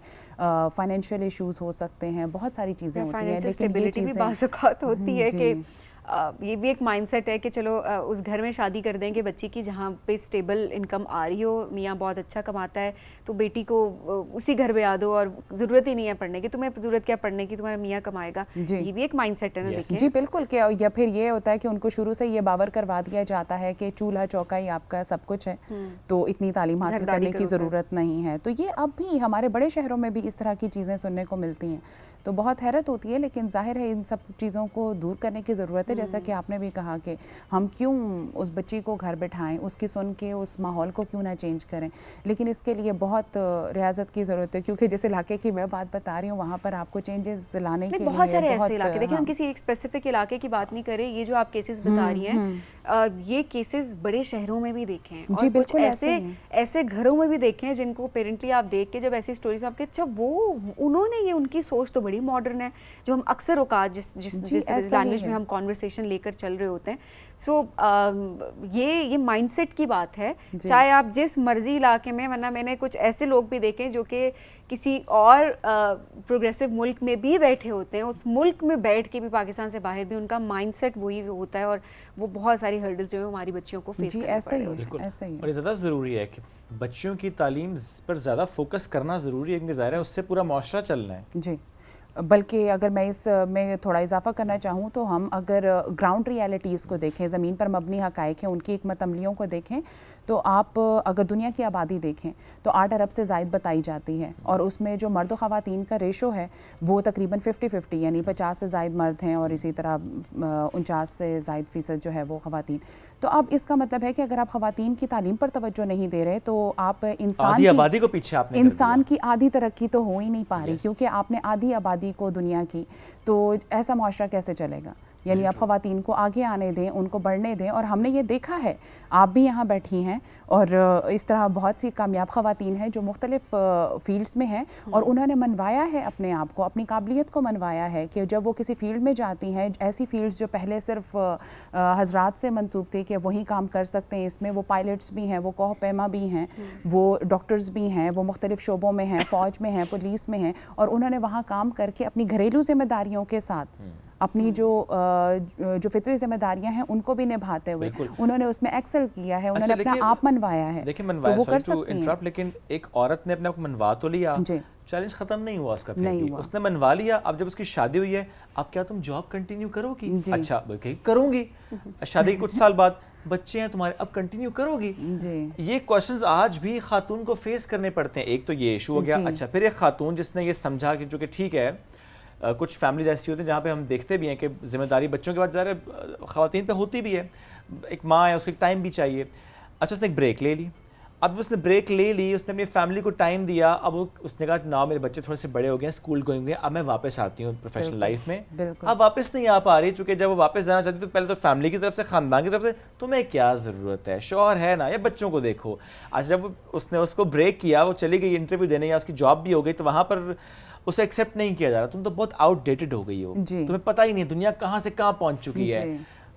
فائنینشیل ایشوز ہو سکتے ہیں, بہت ساری چیزیں ہوتی ہیں. لیکن یہ چیزیں بعض اوقات ہوتی ہے کہ یہ بھی ایک مائنڈ سیٹ ہے کہ چلو اس گھر میں شادی کر دیں گے بچی کی جہاں پہ اسٹیبل انکم آ رہی ہو, میاں بہت اچھا کماتا ہے تو بیٹی کو اسی گھر میں آ دو اور ضرورت ہی نہیں ہے پڑھنے کی, تمہیں ضرورت کیا پڑھنے کی, تمہارا میاں کمائے گا. یہ بھی ایک مائنڈ سیٹ ہے نا. دیکھیں جی بالکل. کہ یا پھر یہ ہوتا ہے کہ ان کو شروع سے یہ باور کروا دیا جاتا ہے کہ چولہا چوکا ہی آپ کا سب کچھ ہے تو اتنی تعلیم حاصل کرنے کی ضرورت نہیں ہے. تو یہ اب بھی ہمارے بڑے شہروں میں بھی اس طرح کی چیزیں سننے کو ملتی ہیں تو بہت حیرت ہوتی ہے. لیکن ظاہر ہے ان سب چیزوں کو دور کرنے کی ضرورت ہے. جیسا کہ آپ نے بھی کہا کہ ہم کیوں اس بچی کو گھر بٹھائیں, اس کی سن کے اس ماحول کو کیوں نہ چینج کریں, لیکن اس کے لیے بہت ریاضت کی ضرورت ہے. کیونکہ جس علاقے کی میں بات بتا رہی ہوں وہاں پر آپ کو چینجز لانے کے لیے بہت سارے ایسے علاقے, دیکھیں ہم کسی ایک اسپیسیفک علاقے کی بات نہیں کر رہے, یہ جو آپ کیسز بتا رہی ہیں یہ کیسز بڑے شہروں میں بھی دیکھے ہیں اور کچھ ایسے گھروں میں بھی دیکھے ہیں جن کو پیرنٹلی آپ دیکھ کے جب ایسی اسٹوریز آپ کے اچھا وہ انہوں نے یہ ان کی سوچ تو بڑی ماڈرن ہے جو ہم اکثر اوقات جس لینگویج میں ہم کانورسیشن لے کر چل رہے ہوتے ہیں. سو یہ مائنڈ سیٹ کی بات ہے, چاہے آپ جس مرضی علاقے میں, ورنہ میں نے کچھ ایسے لوگ بھی دیکھے جو کہ کسی اور پروگریسو ملک میں بھی بیٹھے ہوتے ہیں, اس ملک میں بیٹھ کے بھی پاکستان سے باہر بھی ان کا مائنڈ سیٹ وہی ہوتا ہے اور وہ بہت ساری ہرڈلز جو ہے ہماری بچیوں کو فیس کرنا پڑے گا. بالکل, اور یہ زیادہ ضروری ہے کہ بچیوں کی تعلیم پر زیادہ فوکس کرنا ضروری ہے کیونکہ ظاہر ہے اس سے پورا معاشرہ چلنا ہے. جی بلکہ اگر میں اس میں تھوڑا اضافہ کرنا چاہوں تو ہم اگر گراؤنڈ ریالٹیز کو دیکھیں, زمین پر مبنی حقائق ہیں, ان کی حکمت عملیوں کو دیکھیں تو آپ اگر دنیا کی آبادی دیکھیں تو 8 ارب سے زائد بتائی جاتی ہے اور اس میں جو مرد و خواتین کا ریشو ہے وہ تقریباً 50-50 یعنی 50 سے زائد مرد ہیں اور اسی طرح 49 سے زائد فیصد جو ہے وہ خواتین. تو اب اس کا مطلب ہے کہ اگر آپ خواتین کی تعلیم پر توجہ نہیں دے رہے تو آپ آبادی کو پیچھے آپ نے انسان کی آدھی ترقی تو ہو ہی نہیں پا رہی کیونکہ آپ نے آدھی آبادی کو دنیا کی, تو ایسا معاشرہ کیسے چلے گا. یعنی آپ خواتین کو آگے آنے دیں, ان کو بڑھنے دیں. اور ہم نے یہ دیکھا ہے, آپ بھی یہاں بیٹھی ہیں اور اس طرح بہت سی کامیاب خواتین ہیں جو مختلف فیلڈز میں ہیں اور انہوں نے منوایا ہے اپنے آپ کو, اپنی قابلیت کو منوایا ہے کہ جب وہ کسی فیلڈ میں جاتی ہیں, ایسی فیلڈز جو پہلے صرف حضرات سے منسوب تھی کہ وہی کام کر سکتے ہیں, اس میں وہ پائلٹس بھی ہیں, وہ کوہ پیما بھی ہیں, وہ ڈاکٹرز بھی ہیں, وہ مختلف شعبوں میں ہیں, فوج میں ہیں, پولیس میں ہیں, اور انہوں نے وہاں کام کر کے اپنی گھریلو ذمہ داریوں کے ساتھ اپنی جو فطری ذمہ داریاں ہیں ان کو بھی نبھاتے ہوئے انہوں نے اس میں ایکسل کیا ہے, انہوں نے اپنا آپ منوایا ہے. دیکھیں منوایا, لیکن ایک عورت نے اپنے آپ کو منوا تو لیا, چیلنج ختم نہیں ہوا اس کا, اس نے منوا لیا. اب جب اس کی شادی ہوئی ہے, اب کیا تم جاب کنٹینیو کرو گی؟ اچھا کروں گی. شادی کے کچھ سال بعد بچے ہیں تمہارے, اب کنٹینیو کرو گی؟ یہ کوشچنز آج بھی خاتون کو فیس کرنے پڑتے ہیں. ایک تو یہ ایشو ہو گیا. اچھا پھر ایک خاتون جس نے یہ سمجھا کہ جو کہ ٹھیک ہے, کچھ فیملیز ایسی ہوتی ہیں جہاں پہ ہم دیکھتے بھی ہیں کہ ذمہ داری بچوں کے بعد ظاہر خواتین پہ ہوتی بھی ہے, ایک ماں ہے اس کو ایک ٹائم بھی چاہیے. اچھا اس نے ایک بریک لے لی. اب اس نے بریک لے لی, اس نے اپنی فیملی کو ٹائم دیا. اب اس نے کہا نا میرے بچے تھوڑے سے بڑے ہو گئے ہیں, اسکول گوئنگ ہوئے, اب میں واپس آتی ہوں پروفیشنل لائف میں. اب واپس نہیں آ پا رہی چونکہ جب وہ واپس جانا چاہتی تو پہلے تو فیملی کی طرف سے, خاندان کی طرف سے تمہیں کیا ضرورت ہے, شوہر ہے نا, یا بچوں کو دیکھو. آج جب اس نے اس کو بریک کیا, وہ چلی گئی انٹرویو دینے یا اس کی جاب بھی ہو گئی, تو وہاں پر اسے ایکسیپٹ نہیں کیا جا رہا, تم تو بہت آؤٹ ڈیٹڈ ہو گئی ہو, تمہیں پتہ ہی نہیں دنیا کہاں سے کہاں پہنچ چکی ہے.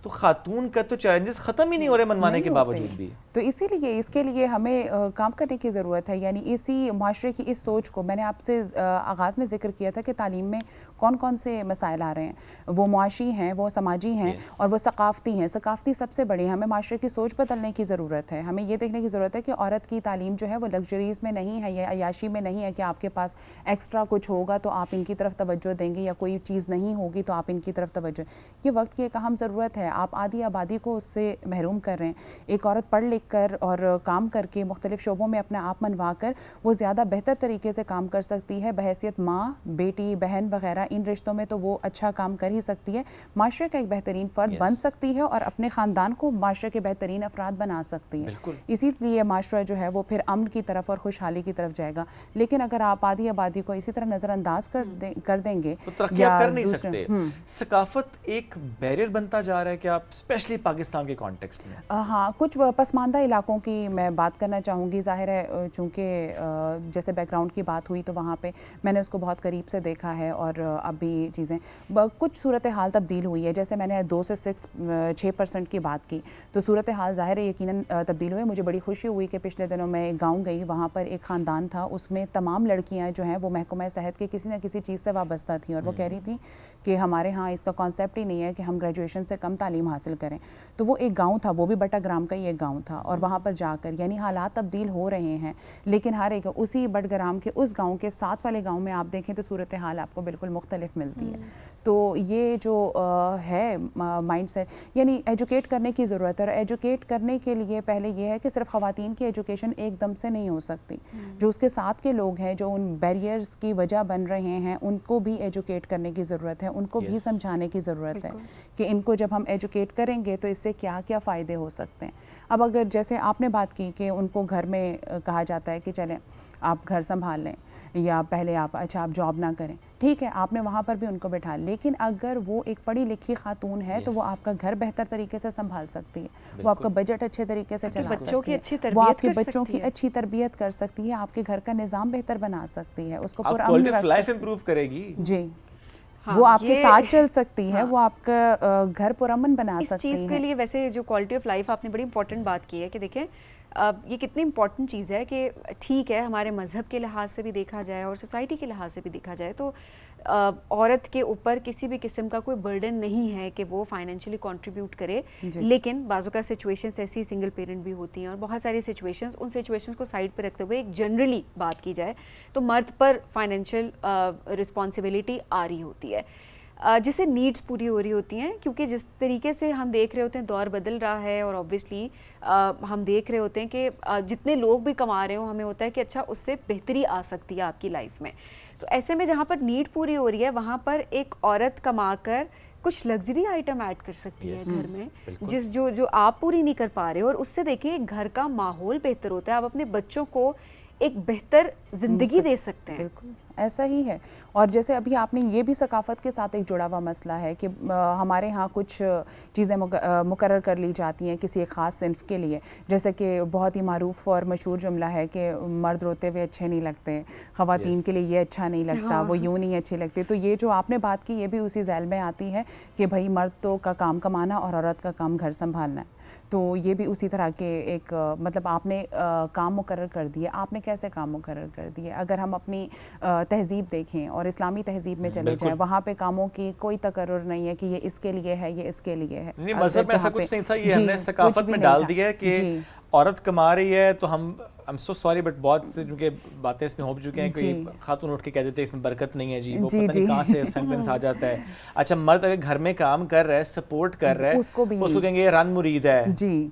تو خاتون کا تو چیلنجز ختم ہی نہیں ہو رہے منوانے کے باوجود بھی. تو اسی لیے اس کے لیے ہمیں کام کرنے کی ضرورت ہے. یعنی اسی معاشرے کی اس سوچ کو میں نے آپ سے آغاز میں ذکر کیا تھا کہ تعلیم میں کون کون سے مسائل آ رہے ہیں, وہ معاشی ہیں, وہ سماجی ہیں, اور وہ ثقافتی ہیں. ثقافتی سب سے بڑی, ہمیں معاشرے کی سوچ بدلنے کی ضرورت ہے. ہمیں یہ دیکھنے کی ضرورت ہے کہ عورت کی تعلیم جو ہے وہ لگژریز میں نہیں ہے یا عیاشی میں نہیں ہے کہ آپ کے پاس ایکسٹرا کچھ ہوگا تو آپ ان کی طرف توجہ دیں گے, یا کوئی چیز نہیں ہوگی تو آپ ان کی طرف توجہ. یہ وقت کی ایک اہم ضرورت ہے. ہے آپ آدھی آبادی کو اس سے محروم کر رہے ہیں. ایک عورت پڑھ لکھ کر اور کام کر کے مختلف شعبوں میں اپنا آپ منوا کر وہ زیادہ بہتر طریقے سے کام کر سکتی ہے بحیثیت ماں, بیٹی, بہن وغیرہ ان رشتوں میں, تو وہ اچھا کام کر ہی سکتی ہے, معاشرے کا ایک بہترین فرد بن سکتی ہے اور اپنے خاندان کو معاشرے کے بہترین افراد بنا سکتی ہے. اسی لیے معاشرہ جو ہے وہ پھر امن کی طرف اور خوشحالی کی طرف جائے گا. لیکن اگر آپ آدھی آبادی کو اسی طرح نظر انداز کر دیں گے تو ترقی آپ کر نہیں سکتے. ثقافت ایک بیریئر بنتا جا رہا ہے کہ آپ اسپیشلی پاکستان کے کانٹیکسٹ میں. ہاں, کچھ پسماندہ علاقوں کی میں بات کرنا چاہوں گی. ظاہر ہے چونکہ جیسے بیک گراؤنڈ کی بات ہوئی تو وہاں پہ میں نے اس کو بہت قریب سے دیکھا ہے اور اب بھی چیزیں کچھ صورتحال تبدیل ہوئی ہے. جیسے میں نے 2 سے 6% کی بات کی تو صورتحال ظاہر ہے یقیناً تبدیل ہوئے. مجھے بڑی خوشی ہوئی کہ پچھلے دنوں میں ایک گاؤں گئی, وہاں پر ایک خاندان تھا, اس میں تمام لڑکیاں جو ہیں وہ محکمہ صحت کے کسی نہ کسی چیز سے وابستہ تھیں اور وہ کہہ رہی تھیں کہ ہمارے ہاں اس کا کانسیپٹ ہی نہیں ہے کہ ہم گریجویشن سے کم تعلیم حاصل کریں. تو وہ ایک گاؤں تھا, وہ بھی بٹا گرام کا ہی ایک گاؤں تھا, اور وہاں پر جا کر یعنی حالات تبدیل ہو رہے ہیں لیکن ہر ایک اسی بٹ گرام کے اس گاؤں کے ساتھ والے گاؤں میں آپ دیکھیں تو صورتحال آپ کو بالکل مختلف ملتی ہے. تو یہ جو ہے مائنڈ سیٹ یعنی ایجوکیٹ کرنے کی ضرورت ہے, اور ایجوکیٹ کرنے کے لیے پہلے یہ ہے کہ صرف خواتین کی ایجوکیشن ایک دم سے نہیں ہو سکتی. جو اس کے ساتھ کے لوگ ہیں جو ان بیریئرز کی وجہ بن رہے ہیں ان کو بھی ایجوکیٹ کرنے کی ضرورت ہے, ان کو بھی سمجھانے کی ضرورت ہے کہ ان کو جب ہم ایجوکیٹ کریں گے تو اس سے کیا کیا فائدے ہو سکتے ہیں. اب اگر جیسے آپ نے بات کی کہ ان کو گھر میں کہا جاتا ہے کہ چلیں آپ گھر سنبھال لیں یا پہلے آپ جاب نہ کریں, ٹھیک ہے آپ نے وہاں پر بھی ان کو بٹھا, لیکن اگر وہ ایک پڑھی لکھی خاتون ہے تو وہ آپ کا گھر بہتر طریقے سے سنبھال سکتی ہے, وہ آپ کا بجٹ اچھے طریقے سے چلا سکتی ہے, وہ آپ کے بچوں کی اچھی تربیت کر سکتی ہے, آپ کے گھر کا نظام بہتر بنا سکتی ہے, اس کو کوالٹی آف لائف امپروو کرے گی. جی, وہ آپ کے ساتھ چل سکتی ہے, وہ آپ کا گھر پرامن بنا سکتی ہے. اس چیز کے لیے ویسے جو کوالٹی آف لائف آپ نے بڑی امپورٹنٹ بات کی ہے کہ دیکھیں یہ کتنی امپورٹنٹ چیز ہے کہ ٹھیک ہے ہمارے مذہب کے لحاظ سے بھی دیکھا جائے اور سوسائٹی کے لحاظ سے بھی دیکھا جائے تو عورت کے اوپر کسی بھی قسم کا کوئی برڈن نہیں ہے کہ وہ فائنینشلی کنٹریبیوٹ کرے, لیکن بعض اوقات سچویشنز ایسی سنگل پیرنٹ بھی ہوتی ہیں اور بہت ساری سچویشنز, ان سچویشنز کو سائڈ پہ رکھتے ہوئے ایک جنرلی بات کی جائے تو مرد پر فائنینشیل رسپانسبلٹی آ رہی ہوتی ہے جسے نیڈس پوری ہو رہی ہوتی ہیں, کیونکہ جس طریقے سے ہم دیکھ رہے ہوتے ہیں دور بدل رہا ہے اور اوبویسلی ہم دیکھ رہے ہوتے ہیں کہ جتنے لوگ بھی کما رہے ہوں ہمیں ہوتا ہے کہ اچھا اس سے بہتری آ سکتی ہے آپ کی لائف میں. تو ایسے میں جہاں پر نیڈ پوری ہو رہی ہے وہاں پر ایک عورت کما کر کچھ لگژری آئٹم ایڈ کر سکتی ہے گھر میں, جو آپ پوری نہیں کر پا رہے ہو, اور اس سے دیکھیں گھر کا ماحول بہتر ہوتا ہے, آپ اپنے بچوں کو ایک بہتر زندگی دے سکتے ہیں. بالکل ایسا ہی ہے. اور جیسے ابھی آپ نے یہ بھی ثقافت کے ساتھ ایک جڑا ہوا مسئلہ ہے کہ ہمارے ہاں کچھ چیزیں مقرر کر لی جاتی ہیں کسی ایک خاص صنف کے لیے, جیسے کہ بہت ہی معروف اور مشہور جملہ ہے کہ مرد روتے ہوئے اچھے نہیں لگتے, خواتین کے لیے یہ اچھا نہیں لگتا, وہ یوں نہیں اچھی لگتی. تو یہ جو آپ نے بات کی یہ بھی اسی ذیل میں آتی ہے کہ بھائی مرد تو کا کام کمانا اور عورت کا کام گھر سنبھالنا ہے. تو یہ بھی اسی طرح کے ایک مطلب آپ نے کام مقرر کر دیے, آپ نے کیسے کام مقرر کر دیے. اگر ہم اپنی تہذیب دیکھیں اور اسلامی تہذیب میں چلے جائیں وہاں پہ کاموں کی کوئی تقرر نہیں ہے کہ یہ اس کے لیے ہے, یہ اس کے لیے ہے. نہیں, مذہب میں ایسا کچھ نہیں تھا, یہ ہم نے ثقافت میں ڈال دیا ہے کہ عورت کما رہی ہے تو ہم سو سوری بٹ بہت سے چونکہ باتیں اس میں ہو چکے ہیں, کوئی خاتون اٹھ کے کہہ دیتے ہیں اس میں برکت نہیں ہے جی, وہ پتہ نہیں کہاں سے سینٹنس آ جاتا ہے. اچھا مرد اگر گھر میں کام کر رہا ہے, سپورٹ کر رہا ہے, اس کو کہیں گے یہ رن مرید ہے.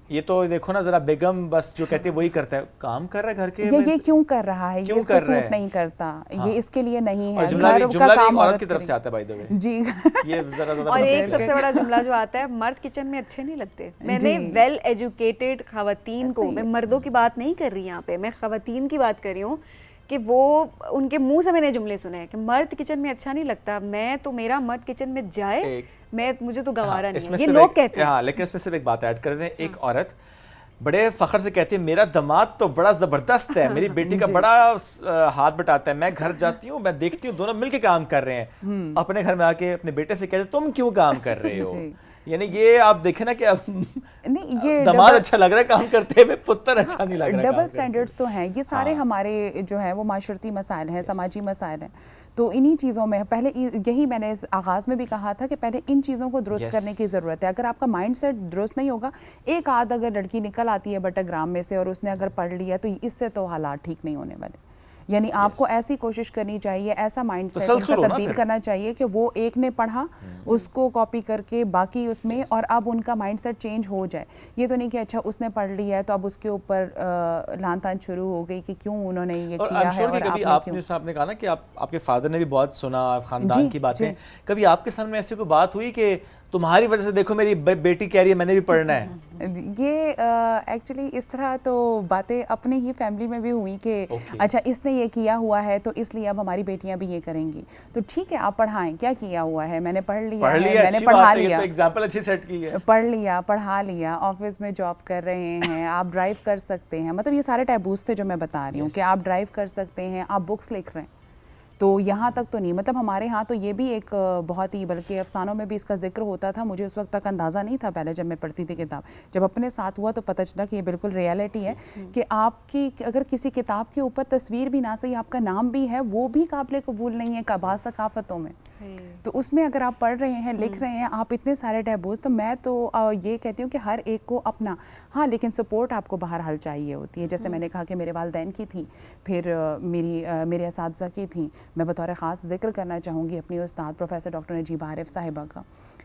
یہ تو دیکھو نا ذرا بیگم بس جو کہتے ہیں وہی کرتا ہے, کام کر رہا ہے گھر کے, یہ کیوں کر رہا ہے, یہ اس کو سوٹ نہیں کرتا, یہ اس کے لیے نہیں ہے. جملہ بھی عورت کی طرف سے آتا ہے بائی دی وے. جی, یہ ذرا زیادہ. اور ایک سب سے بڑا جملہ جو آتا ہے, مرد کچن میں اچھے نہیں لگتے. میں نے ویل ایجوکیٹڈ خواتین کو, میں مردوں کی بات نہیں کر رہی یہاں پہ, میں خواتین کی بات کر رہی ہوں کہ وہ ان کے منہ سے میں نے جملے سنے ہیں کہ مرد کچن میں اچھا نہیں لگتا, میں تو میرا مرد کچن میں جائے مجھے تو گوارا نہیں ہے, یہ لوگ کہتے ہیں. ہاں, لیکن اس میں صرف ایک بات ایڈ کر دیں, ایک عورت بڑے فخر سے کہتی ہے میرا داماد تو بڑا زبردست ہے, میری بیٹی کا بڑا ہاتھ بٹاتا ہے, میں گھر جاتی ہوں میں دیکھتی ہوں دونوں مل کے کام کر رہے ہیں, اپنے گھر میں آ کے اپنے بیٹے سے کہتے ہیں تم کیوں کام کر رہے ہو. یعنی یہ آپ دیکھیں نا کہ اب داماد اچھا لگ رہا ہے کام کرتے ہوئے, پتر اچھا نہیں لگ رہا. ڈبل سٹینڈرڈز تو ہیں, یہ سارے ہمارے جو ہیں وہ معاشرتی مسائل ہیں, سماجی مسائل ہیں. تو انہی چیزوں میں پہلے یہی میں نے آغاز میں بھی کہا تھا کہ پہلے ان چیزوں کو درست کرنے کی ضرورت ہے. اگر آپ کا مائنڈ سیٹ درست نہیں ہوگا, ایک آدھ اگر لڑکی نکل آتی ہے بٹا گرام میں سے اور اس نے اگر پڑھ لیا تو اس سے تو حالات ٹھیک نہیں ہونے والے. یعنی آپ کو ایسی کوشش کرنی چاہیے, ایسا مائنڈ سیٹ ان کا تبدیل کرنا چاہیے کہ وہ ایک نے پڑھا اس کو کاپی کر کے باقی اس میں, اور اب ان کا مائنڈ سیٹ چینج ہو جائے. یہ تو نہیں کہ اچھا اس نے پڑھ لیا ہے تو اب اس کے اوپر لان تان شروع ہو گئی کہ کیوں انہوں نے یہ کیا ہے. اور آپ نے کہا نا کہ آپ کے فادر نے بھی بہت سنا خاندان کی باتیں, کبھی آپ کے سامنے ایسی کوئی بات ہوئی کہ تمہاری وجہ سے دیکھو میری بیٹی کہہ رہی ہے میں نے بھی پڑھنا ہے؟ یہ ایکچولی اس طرح تو باتیں اپنی ہی فیملی میں بھی ہوئی کہ اچھا اس نے یہ کیا ہوا ہے تو اس لیے اب ہماری بیٹیاں بھی یہ کریں گی, تو ٹھیک ہے آپ پڑھائیں, کیا کیا ہوا ہے, میں نے پڑھ لیا ہے, میں نے پڑھا لیا, ایگزامپل اچھی سیٹ کی ہے, پڑھ لیا, پڑھا لیا, آفس میں جاب کر رہے ہیں, آپ ڈرائیو کر سکتے ہیں, مطلب یہ سارے ٹیبوز تھے جو میں بتا رہی ہوں کہ آپ ڈرائیو کر سکتے ہیں, آپ بکس لکھ رہے ہیں, تو یہاں تک تو نہیں. مطلب ہمارے ہاں تو یہ بھی ایک بہت ہی, بلکہ افسانوں میں بھی اس کا ذکر ہوتا تھا, مجھے اس وقت تک اندازہ نہیں تھا پہلے جب میں پڑھتی تھی کتاب, جب اپنے ساتھ ہوا تو پتہ چلا کہ یہ بالکل ریالٹی ہے کہ آپ کی اگر کسی کتاب کے اوپر تصویر بھی نہ صحیح آپ کا نام بھی ہے وہ بھی قابل قبول نہیں ہے بعض ثقافتوں میں. تو اس میں اگر آپ پڑھ رہے ہیں, لکھ رہے ہیں, آپ اتنے سارے ٹیبوز, تو میں تو یہ کہتی ہوں کہ ہر ایک کو اپنا, ہاں لیکن سپورٹ آپ کو بہرحال چاہیے ہوتی ہے. جیسے میں نے کہا کہ میرے والدین کی تھی, پھر میرے اساتذہ کی تھیں. میں بطور خاص ذکر کرنا چاہوں گی اپنی استاد پروفیسر ڈاکٹر نجیب عارف صاحبہ کا,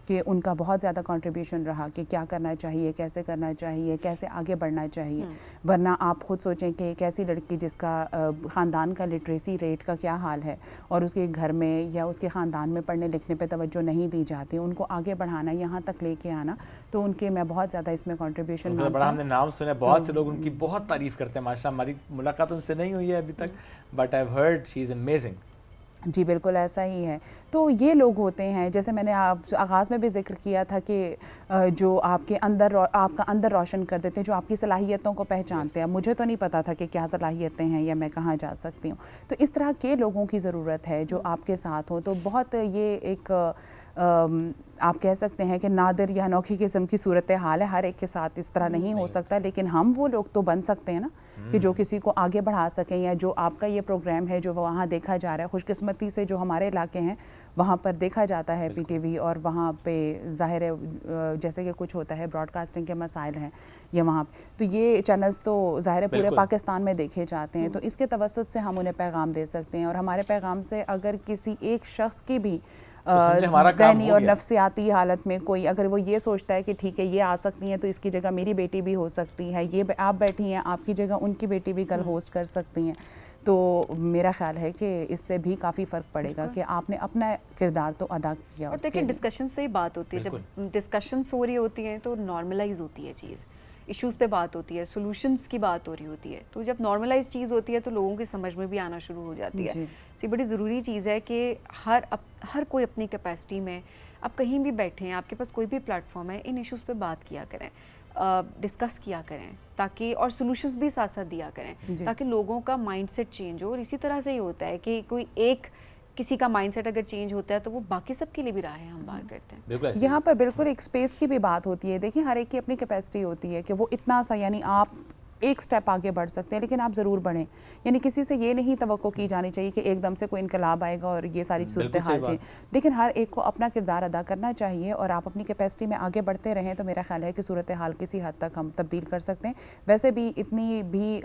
کہ ان کا بہت زیادہ کنٹریبیوشن رہا کہ کیا کرنا چاہیے, کیسے کرنا چاہیے, کیسے آگے بڑھنا چاہیے. ورنہ آپ خود سوچیں کہ ایک ایسی لڑکی جس کا خاندان کا لٹریسی ریٹ کا کیا حال ہے, اور اس کے گھر میں یا اس کے خاندان میں پڑھنے لکھنے پہ توجہ نہیں دی جاتی, ان کو آگے بڑھانا, یہاں تک لے کے آنا, تو ان کے میں بہت زیادہ اس میں کنٹریبیوشن مانتا ہوں. بڑا ہم نے نام سنا, بہت سے لوگ ان کی بہت تعریف کرتے ہیں ماشاءاللہ. ہماری ملاقات ان سے نہیں ہوئی ہے ابھی تک, but I have heard she is amazing. جی بالکل ایسا ہی ہے. تو یہ لوگ ہوتے ہیں, جیسے میں نے آغاز میں بھی ذکر کیا تھا کہ جو آپ کے اندر, آپ کا اندر روشن کر دیتے ہیں, جو آپ کی صلاحیتوں کو پہچانتے ہیں. مجھے تو نہیں پتا تھا کہ کیا صلاحیتیں ہیں یا میں کہاں جا سکتی ہوں. تو اس طرح کے لوگوں کی ضرورت ہے جو آپ کے ساتھ ہوں. تو بہت یہ ایک آپ کہہ سکتے ہیں کہ نادر یا انوکھی قسم کی صورتحال ہے, ہر ایک کے ساتھ اس طرح نہیں ہو سکتا, لیکن ہم وہ لوگ تو بن سکتے ہیں نا کہ جو کسی کو آگے بڑھا سکیں. یا جو آپ کا یہ پروگرام ہے جو وہاں دیکھا جا رہا ہے, خوش قسمتی سے جو ہمارے علاقے ہیں وہاں پر دیکھا جاتا ہے پی ٹی وی, اور وہاں پہ ظاہر ہے جیسے کہ کچھ ہوتا ہے براڈ کاسٹنگ کے مسائل ہیں یا وہاں تو یہ چینلز تو ظاہر ہے پورے پاکستان میں دیکھے جاتے ہیں. تو اس کے توسط سے ہم انہیں پیغام دے سکتے ہیں, اور ہمارے پیغام سے اگر کسی ایک شخص کی بھی ذہنی اور نفسیاتی حالت میں کوئی اگر وہ یہ سوچتا ہے کہ ٹھیک ہے یہ آ سکتی ہیں تو اس کی جگہ میری بیٹی بھی ہو سکتی ہے, یہ آپ بیٹھی ہیں آپ کی جگہ ان کی بیٹی بھی کل ہوسٹ کر سکتی ہیں, تو میرا خیال ہے کہ اس سے بھی کافی فرق پڑے گا کہ آپ نے اپنا کردار تو ادا کیا. اور دیکھیں ڈسکشن سے ہی بات ہوتی ہے, جب ڈسکشنس ہو رہی ہوتی ہیں تو نارملائز ہوتی ہے چیز, ایشوز پہ بات ہوتی ہے, سولوشنس کی بات ہو رہی ہوتی ہے. تو جب نارملائز چیز ہوتی ہے تو لوگوں کی سمجھ میں بھی آنا شروع ہو جاتی ہے. یہ بڑی ضروری چیز ہے کہ ہر کوئی اپنی کیپیسٹی میں, آپ کہیں بھی بیٹھے ہیں, آپ کے پاس کوئی بھی پلیٹ فارم ہے, ان ایشوز پہ بات کیا کریں, ڈسکس کیا کریں, تاکہ اور سولوشنز بھی ساتھ ساتھ دیا کریں تاکہ لوگوں کا مائنڈ سیٹ چینج ہو. اور اسی طرح سے ہی ہوتا ہے کہ کوئی ایک کسی کا مائنڈ سیٹ اگر چینج ہوتا ہے تو وہ باقی سب کے لیے بھی راہیں ہم بار کرتے ہیں. یہاں پر بالکل ایک اسپیس کی بھی بات ہوتی ہے. دیکھیں ہر ایک کی اپنی کیپیسٹی ہوتی ہے کہ وہ اتنا سا, یعنی آپ ایک سٹیپ آگے بڑھ سکتے ہیں لیکن آپ ضرور بڑھیں. یعنی کسی سے یہ نہیں توقع کی جانی چاہیے کہ ایک دم سے کوئی انقلاب آئے گا اور یہ ساری صورتحال چینج, لیکن ہر ایک کو اپنا کردار ادا کرنا چاہیے اور آپ اپنی کیپیسٹی میں آگے بڑھتے رہیں تو میرا خیال ہے کہ صورتحال کسی حد تک ہم تبدیل کر سکتے ہیں. ویسے بھی اتنی بھی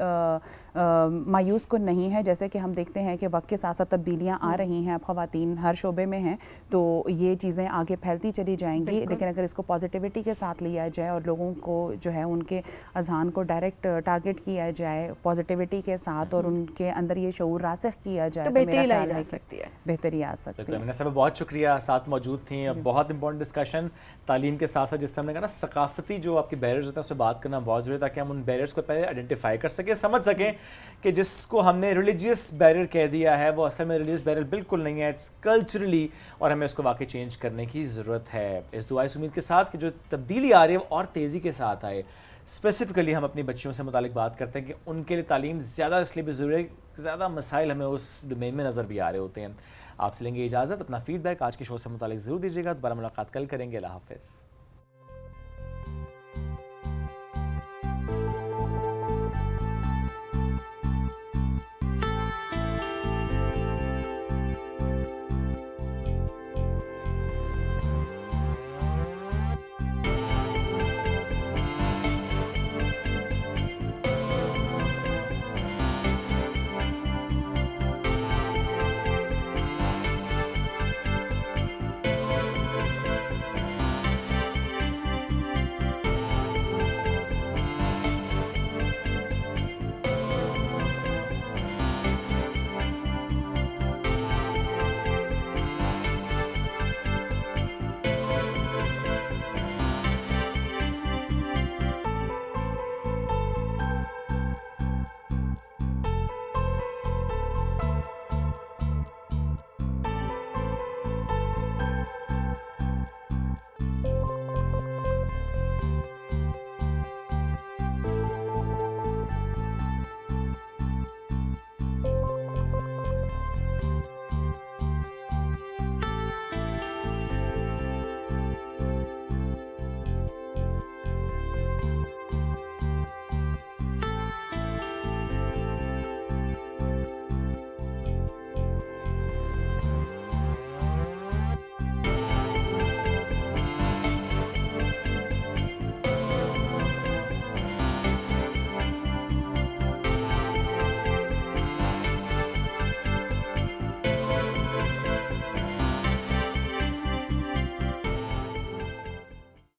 مایوس کن نہیں ہے, جیسے کہ ہم دیکھتے ہیں کہ وقت کے ساتھ ساتھ تبدیلیاں آ رہی ہیں, اب خواتین ہر شعبے میں ہیں تو یہ چیزیں آگے پھیلتی چلی جائیں گی. لیکن اگر اس کو پازیٹیوٹی کے ساتھ لیا جائے اور لوگوں کو جو ہے ان کے اذہان کو ڈائریکٹ ٹارگٹ کیا جائے پازیٹیوٹی کے ساتھ اور ان کے اندر یہ شعور راسخ کیا جائے تو بہتری لائی جا سکتی ہے, بہتری آ سکتی ہے. امینہ صاحب بہت شکریہ, ساتھ موجود تھیں. بہت امپورٹنٹ ڈسکشن تعلیم کے ساتھ ساتھ جس طرح ہم نے کہا نا ثقافتی جو آپ کے بیریئرز ہوتے ہیں اس پہ بات کرنا بہت ضروری ہے تاکہ ہم ان بیریئرز کو پہلے آئیڈینٹیفائی کر سکیں, سمجھ سکیں کہ جس کو ہم نے ریلیجیس بیریئر کہہ دیا ہے وہ اصل میں ریلیجیس بیریئر بالکل نہیں ہے, اٹس کلچرلی, اور ہمیں اس کو واقعی چینج کرنے کی ضرورت ہے. اس دعا اس امید کے ساتھ کہ جو تبدیلی آ رہی ہے وہ اور تیزی کے ساتھ آئے. اسپیسیفکلی ہم اپنی بچیوں سے متعلق بات کرتے ہیں کہ ان کے لیے تعلیم زیادہ اس لیے بھی ضروری ہے, زیادہ مسائل ہمیں اس ڈومین میں نظر بھی آ رہے ہوتے ہیں. آپ سے لیں گے اجازت, اپنا فیڈ بیک آج کے شو سے متعلق ضرور دیجیے گا. دوبارہ ملاقات کل کریں گے. اللہ حافظ.